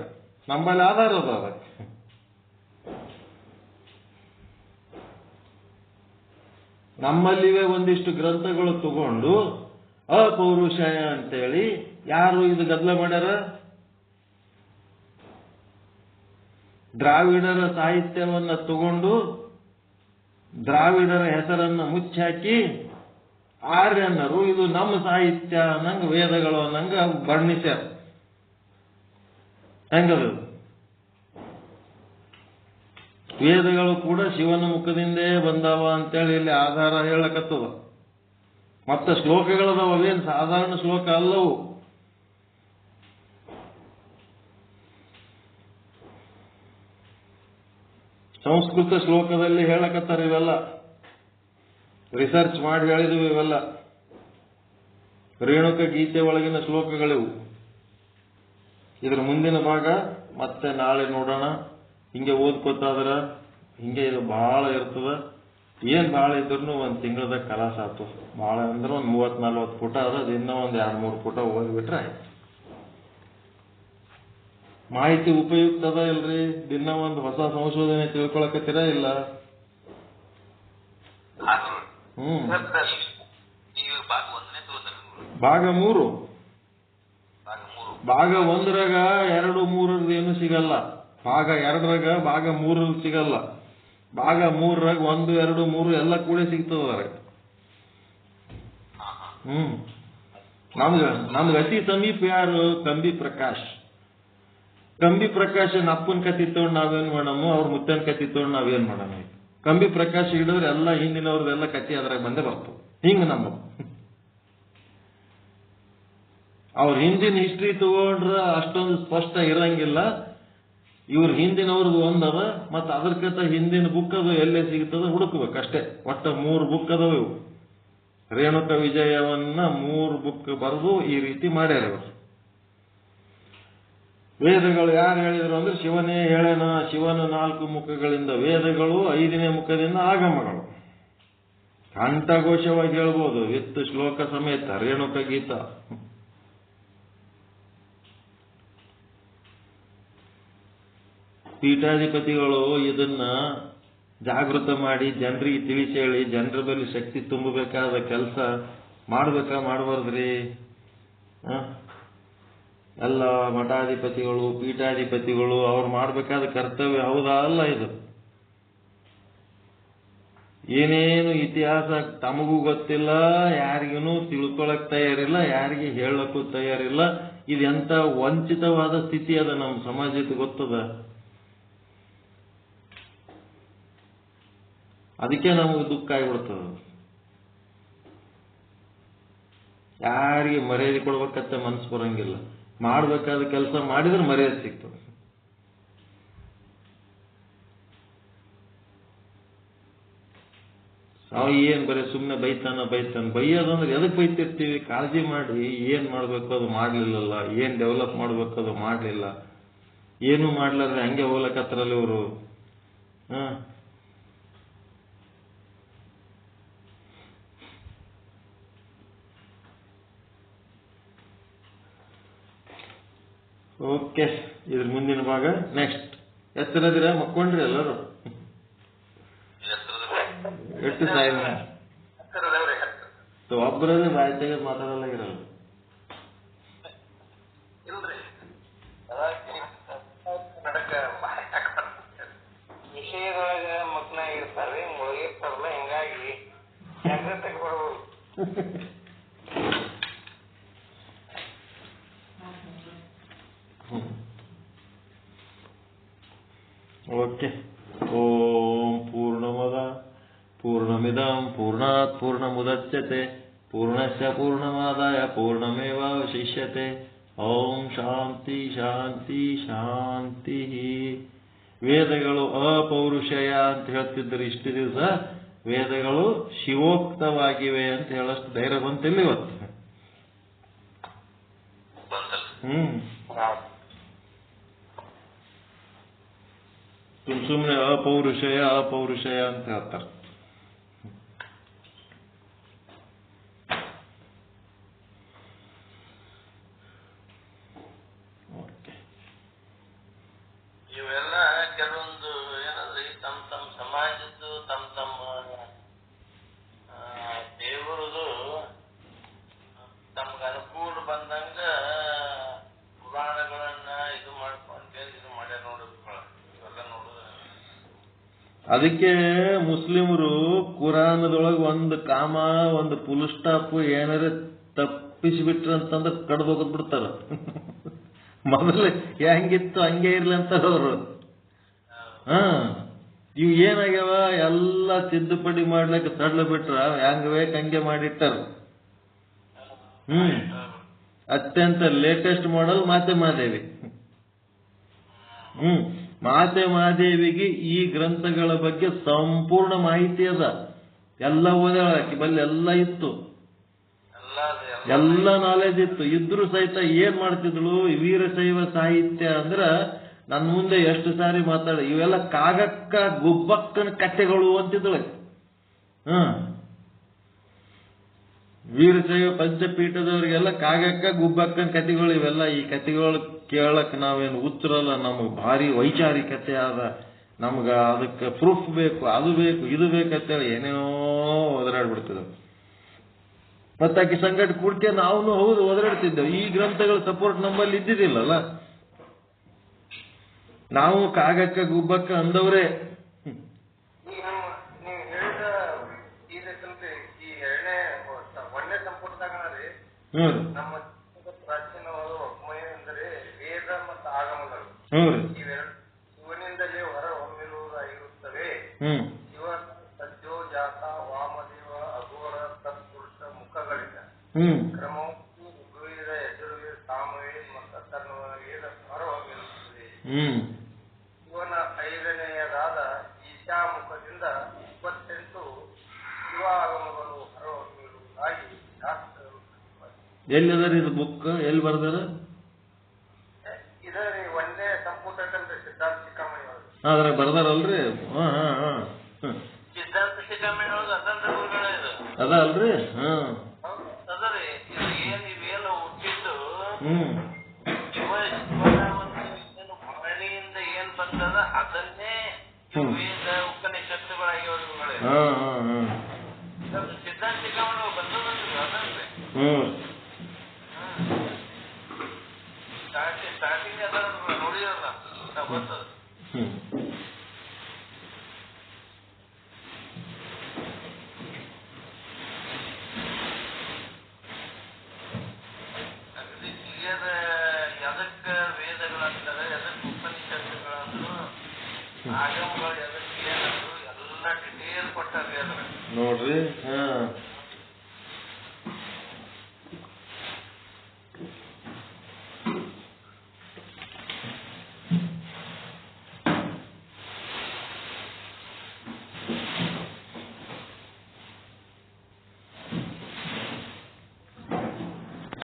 ನಮ್ಮಲ್ಲಿ ಆಧಾರ ಅದ. ಅದಕ್ಕೆ ನಮ್ಮಲ್ಲಿವೆ ಒಂದಿಷ್ಟು ಗ್ರಂಥಗಳು ತಗೊಂಡು ಅಪೌರುಷಯ ಅಂತೇಳಿ ಯಾರು ಇದು ಗದ್ದಲ ಮಾಡ್ಯಾರ? ದ್ರಾವಿಡರ ಸಾಹಿತ್ಯವನ್ನ ತಗೊಂಡು ದ್ರಾವಿಡರ ಹೆಸರನ್ನ ಮುಚ್ಚಾಕಿ ಆರ್ಯನ್ನರು ಇದು ನಮ್ಮ ಸಾಹಿತ್ಯ ಅನ್ನಂಗ ವೇದಗಳು ಅನ್ನಂಗ ವರ್ಣಿಸ್ಯಾರ. ಹೆಂಗದು? ವೇದಗಳು ಕೂಡ ಶಿವನ ಮುಖದಿಂದೇ ಬಂದಾವ ಅಂತೇಳಿ ಇಲ್ಲಿ ಆಧಾರ ಹೇಳಕತ್ತದ. ಮತ್ತೆ ಶ್ಲೋಕಗಳದಾವ, ಅವೇನು ಸಾಧಾರಣ ಶ್ಲೋಕ ಅಲ್ಲವು. ಸಂಸ್ಕೃತ ಶ್ಲೋಕದಲ್ಲಿ ಹೇಳಕತ್ತಾರ ಇವೆಲ್ಲ, ರಿಸರ್ಚ್ ಮಾಡಿ ಹೇಳಿದ್ವಿ ಇವೆಲ್ಲ. ರೇಣುಕ ಗೀತೆ ಒಳಗಿನ ಶ್ಲೋಕಗಳಿವು. ಇದ್ರ ಮುಂದಿನ ಭಾಗ ಮತ್ತೆ ನಾಳೆ ನೋಡೋಣ. ಹಿಂಗೆ ಓದ್ಕೋತಾದ್ರ ಹಿಂಗೆ ಇದು ಬಹಳ ಇರ್ತದ. ಏನ್ ಬಹಳ ಇದ್ರು ಒಂದ್ ತಿಂಗಳದ ಕಲಾಸ ಆತು. ಬಹಳ ಅಂದ್ರೆ ಒಂದ್ 30-40 ಪುಟ ಅದ. ದಿನ ಒಂದ್ 2-3 ಪುಟ ಓದ್ಬಿಟ್ರೆ ಆಯ್ತು. ಮಾಹಿತಿ ಉಪಯುಕ್ತ ಅದ ಇಲ್ರಿ? ದಿನ ಒಂದು ಹೊಸ ಸಂಶೋಧನೆ ತಿಳ್ಕೊಳಕತ್ತೀರ ಇಲ್ಲ? ಭಾಗ 3 ಭಾಗ 1ರಾಗ 2-3 ಏನು ಸಿಗಲ್ಲ. ಭಾಗ 2ರಾಗ ಭಾಗ 3 ಸಿಗಲ್ಲ. ಭಾಗ 3ರಾಗ 1, 2, 3 ಎಲ್ಲ ಕೂಡ ಸಿಗ್ತದ. ನಮ್ಗೆ ಅತಿ ಸಮೀಪ ಯಾರು? ಕಂಬಿ ಪ್ರಕಾಶ್. ಕಂಬಿ ಪ್ರಕಾಶನ್ ಅಪ್ಪನ ಕತಿ ತಗೊಂಡು ನಾವೇನ್ ಮಾಡಮ್ಮ, ಅವ್ರ ಮುತ್ತನ ಕತಿ ತಗೊಂಡು ನಾವೇನ್ ಮಾಡಮ್ಮ. ಕಂಬಿ ಪ್ರಕಾಶ್ ಹಿಡಿದ್ರೆ ಎಲ್ಲ ಹಿಂದಿನವ್ರದೆಲ್ಲ ಕತಿ ಅದ್ರಾಗ ಬಂದೇ ಬರ್ತವೆ. ಹಿಂಗ ನಮ್ಮ ಅವ್ರ ಹಿಂದಿನ ಹಿಸ್ಟ್ರಿ ತಗೊಂಡ್ರ ಅಷ್ಟೊಂದು ಸ್ಪಷ್ಟ ಇರಂಗಿಲ್ಲ. ಇವ್ರ ಹಿಂದಿನವ್ರದ್ದು ಒಂದದ, ಮತ್ತ ಅದಕ್ಕಿಂತ ಹಿಂದಿನ ಬುಕ್ ಅದು ಎಲ್ಲೇ ಸಿಗ್ತದ ಹುಡುಕ್ಬೇಕಷ್ಟೇ. ಒಟ್ಟ 3 ಬುಕ್ ಅದಾವ ಇವು. ರೇಣುಕ ವಿಜಯವನ್ನ 3 ಬುಕ್ ಬರೆದು ಈ ರೀತಿ ಮಾಡ್ಯಾರ ಇವರು. ವೇದಗಳು ಯಾರು ಹೇಳಿದ್ರು ಅಂದ್ರೆ ಶಿವನೇ ಹೇಳೇನ. ಶಿವನ 4 ಮುಖಗಳಿಂದ ವೇದಗಳು, 5ನೇ ಮುಖದಿಂದ ಆಗಮಗಳು. ಕಂಠಘೋಷವಾಗಿ ಹೇಳ್ಬೋದು, ವಿತ್ ಶ್ಲೋಕ ಸಮೇತ ರೇಣುಕ ಗೀತ. ಪೀಠಾಧಿಪತಿಗಳು ಇದನ್ನ ಜಾಗೃತ ಮಾಡಿ ಜನರಿಗೆ ತಿಳಿಸಿ ಹೇಳಿ ಜನರ ಬಳಿ ಶಕ್ತಿ ತುಂಬಬೇಕಾದ ಕೆಲಸ ಮಾಡಬಾರ್ದ್ರಿ? ಎಲ್ಲ ಮಠಾಧಿಪತಿಗಳು, ಪೀಠಾಧಿಪತಿಗಳು ಅವ್ರು ಮಾಡಬೇಕಾದ ಕರ್ತವ್ಯ ಹೌದಾ ಅಲ್ಲ? ಇದು ಏನೇನು ಇತಿಹಾಸ ತಮಗೂ ಗೊತ್ತಿಲ್ಲ, ಯಾರಿಗೂ ತಿಳ್ಕೊಳಕ್ ತಯಾರಿಲ್ಲ, ಯಾರಿಗೆ ಹೇಳಕ್ಕೂ ತಯಾರಿಲ್ಲ. ಇದೆಂತ ವಂಚಿತವಾದ ಸ್ಥಿತಿ ಅದ ನಮ್ಮ ಸಮಾಜದ ಗೊತ್ತದ. ಅದಕ್ಕೆ ನಮಗೆ ದುಃಖ ಆಗಿಬಿಡ್ತದ. ಯಾರಿಗೆ ಮರ್ಯಾದೆ ಕೊಡ್ಬೇಕಂತ ಮನಸ್ಸು ಬರಂಗಿಲ್ಲ. ಮಾಡಬೇಕಾದ ಕೆಲಸ ಮಾಡಿದ್ರೆ ಮರ್ಯಾದೆ ಸಿಗ್ತದೆ. ನಾವು ಏನ್ ಬರೀ ಸುಮ್ಮನೆ ಬೈತಾನ ಬೈಯೋದಂದ್ರೆ ಎದಕ್ ಬೈತಿರ್ತೀವಿ? ಕಾಳಜಿ ಮಾಡಿ ಏನ್ ಮಾಡ್ಬೇಕು ಅದು ಮಾಡ್ಲಿಲ್ಲಲ್ಲ, ಏನ್ ಡೆವಲಪ್ ಮಾಡ್ಬೇಕು ಅದು ಮಾಡ್ಲಿಲ್ಲ, ಏನು ಮಾಡ್ಲಾರ್ರೆ ಹಂಗೆ ಹೋಗ್ಲಕತ್ತರಲ್ಲಿ ಇವರು. ಓಕೆ, ಇದ್ರ ಮುಂದಿನ ಭಾಗ ನೆಕ್ಸ್ಟ್. ಎತ್ತರದಿರ ಮಕ್ಕೊಂಡ್ರಿ ಎಲ್ಲರೂ ಎಷ್ಟು ಸಾಯಿಲ್ ಒಬ್ಬರದೇ ಬಾಯಿ ತೆಗೆದು ಮಾತಾಡಲ್ಲ ಇರಲ್ಲ. ವಿಷಯದೊಳಗ ಮಗ್ನಾಗಿರ್ತಾರ್ರಿ, ಮುಳುಗಿರ್ತಾರಲ್ಲ, ಹಿಂಗಾಗಿ ಜಾಗ್ರತೆಗೆ ಬರ್ಬೋದು. ಓಕೆ. ಓಂ ಪೂರ್ಣಮದ ಪೂರ್ಣಮಿದಂ ಪೂರ್ಣಾತ್ ಪೂರ್ಣಮುದಚ್ಯತೆ ಪೂರ್ಣಸ್ಯ ಪೂರ್ಣಮಾದಾಯ ಪೂರ್ಣಮೇವಾವಶಿಷ್ಯತೆ. ಓಂ ಶಾಂತಿ ಶಾಂತಿ ಶಾಂತಿ. ವೇದಗಳು ಅಪೌರುಷಯ ಅಂತ ಹೇಳ್ತಿದ್ರು ಇಷ್ಟು ದಿವಸ, ವೇದಗಳು ಶಿವೋಕ್ತವಾಗಿವೆ ಅಂತ ಹೇಳಷ್ಟು ಧೈರ್ಯ ಬಂತಿಲ್ಲ ಇವತ್ತು. ಸುಮ್ಮನೆ ಅಪೌರುಷಯ ಅಪೌರುಷಯ ಅಂತ ಹೇಳ್ತಾರೆ. ಇವೆಲ್ಲ ಕೆಲವೊಂದು ಏನಂದ್ರೆ ತಮ್ಮ ಸಮಾಜದ್ದು ತಮ್ಮ ದೇವರದು ತಮ್ಗೆ ಅನುಕೂಲ ಬಂದಂಗ ಪುರಾಣಗಳನ್ನ ಇದು ಮಾಡ್ಕೊಂಡು ಇದು ಮಾಡ್ಯಾರ ನೋಡಿದ್ರು. ಇವೆಲ್ಲ ನೋಡುದು ಅದಕ್ಕೆ ಮುಸ್ಲಿಮರು ಕುರಾನದೊಳಗೆ ಒಂದು ಕಾಮ ಒಂದು ಫುಲ್ ಸ್ಟಾಪ್ ಏನಾರ ತಪ್ಪಿಸಿಬಿಟ್ರಂತಂದ್ರೆ ಕಡ್ದು ಹೋಗದ್ ಬಿಡ್ತಾರ. ಮೊದಲು ಹೆಂಗಿತ್ತು ಹಂಗೆ ಇರ್ಲಿ ಅಂತಾರ ಅವರು. ಇವು ಏನಾಗ್ಯಾವ ಎಲ್ಲ ತಿದ್ದುಪಡಿ ಮಾಡ್ಲಿಕ್ಕೆ ತಡ್ಲ ಬಿಟ್ರ ಹೆಂಗ ಬೇಕು ಹಂಗೆ ಮಾಡಿಟ್ಟಾರ. ಅತ್ಯಂತ ಲೇಟೆಸ್ಟ್ ಮಾಡೆಲ್ ಮಾತೆ ಮಹಾದೇವಿ. ಮಾತೆ ಮಹಾದೇವಿಗೆ ಈ ಗ್ರಂಥಗಳ ಬಗ್ಗೆ ಸಂಪೂರ್ಣ ಮಾಹಿತಿ ಅದ. ಎಲ್ಲ ಓದಾಳಕಿ ಬಲ್ಲಿ ಎಲ್ಲ ಇತ್ತು, ಎಲ್ಲ ನಾಲೆಜ್ ಇತ್ತು. ಇದ್ರೂ ಸಹಿತ ಏನ್ ಮಾಡ್ತಿದ್ಳು, ವೀರಶೈವ ಸಾಹಿತ್ಯ ಅಂದ್ರ ನನ್ನ ಮುಂದೆ ಎಷ್ಟು ಸಾರಿ ಮಾತಾಡ, ಇವೆಲ್ಲ ಕಾಗಕ್ಕ ಗುಬ್ಬಕ್ಕನ ಕಥೆಗಳು ಅಂತಿದ್ಳು. ವೀರಶೈವ ಪಂಚಪೀಠದವರಿಗೆಲ್ಲ ಕಾಗಕ್ಕ ಗುಬ್ಬಕ್ಕನ ಕಥೆಗಳು ಇವೆಲ್ಲ. ಈ ಕಥೆಗಳು ಕೇಳಕ್ ನಾವೇನು ಉತ್ತರಲ್ಲ, ನಮಗ್ ಭಾರಿ ವೈಚಾರಿಕತೆ ಆದ, ನಮ್ಗ ಅದಕ್ಕೆ ಪ್ರೂಫ್ ಬೇಕು, ಅದು ಬೇಕು, ಇದು ಬೇಕಂತೇಳಿ ಏನೇನೋ ಒದರಾಡ್ಬಿಡ್ತಿದ್ವು. ಮತ್ತಾಕಿ ಸಂಗಟ ಕೂಡ್ಕೆ ನಾವು ಹೌದು ಒದರಾಡ್ತಿದ್ದೆವು. ಈ ಗ್ರಂಥಗಳ ಸಪೋರ್ಟ್ ನಮ್ಮಲ್ಲಿ ಇದ್ದಿದ್ದಿಲ್ಲಲ್ಲ. ನಾವು ಕಾಗಕ್ಕ ಗುಬ್ಬಕ್ಕ ಅಂದವ್ರೆ. ನಮ್ಮ ಪ್ರಾಚೀನವಾದ ಒಮ್ಮೆ ಅಂದರೆ ವೇದ ಮತ್ತು ಆಗಮಗಳು ಶಿವನಿಂದಲೇ ಹೊರ ಹೊಮ್ಮಿರುವುದಾಗಿರುತ್ತವೆ. ಶಿವ ಸಜ್ಜೋ ಜಾತ ವಾಮದೇವ ಅಘೋರ ತತ್ಪುರುಷ ಮುಖಗಳಿಂದ ಕ್ರಮವಾಗಿ ಋಗ್ವೇದ ಯಜುರ್ವೇದ ಸಾಮವೇದ ಮತ್ತು ಅಥರ್ವವೇದ ಹೊರ ಹೊಮ್ಮಿರುತ್ತದೆ. ಶಿವನ 5ನೆಯದಾದ ಈಶಾಮುಖದಿಂದ 28 ಶಿವ ಆಗಮಗಳು ಹೊರ ಹೊಮ್ಮಿರುವುದಾಗಿ ಶಾಸ್ತ್ರ. ಎಲ್ಲಿದಾರ ಇದು ಬುಕ್, ಎಲ್ಲಿ ಬರ್ದಾರ? ಒಂದೇ ಸಂಪುಟ ಸಿದ್ಧಾಂತ ಶಿಖಾಮಣಿ ಅದ್ರ ಬರ್ದಾರಲ್ರಿ? ಸಿದ್ಧಾಂತ ಶಿಖಾಮಣಿ ಅದ ಅಲ್ರಿ? ಅದರಿ ಇವೇನು ಹುಟ್ಟಿದ್ದು ಭರಣಿಯಿಂದ ಏನ್ ಬಂದದ ಅದನ್ನೇ ವೇದ ಉಪನಿಷತ್ತುಗಳಾಗಿವೆ. ಸಿದ್ಧಾಂತ ಶಿಖಾಮಣಿ ಬಂದದ್ರಿ ಅದನ್ರಿ. ಸ್ಟಾರ್ಟಿಂಗ್ ಅದ ನೋಡಿರಲ್ಲ ಬರ್ತದ. ಅಗದಿ ಕ್ಲಿಯರ್ ಎದಕ್ಕ ವೇದಗಳಂತಾರೆ, ಎದಕ್ಕೆ ಉಪನಿಷತ್ತುಗಳಂದ್ರು, ಆಗಮಗಳು ಎದಕ್ಕೆ ಏನಂದ್ರು ಎಲ್ಲ ಡಿಟೇಲ್ ಕೊಟ್ಟಾರ್ರಿ ಅದ್ರ ನೋಡ್ರಿ.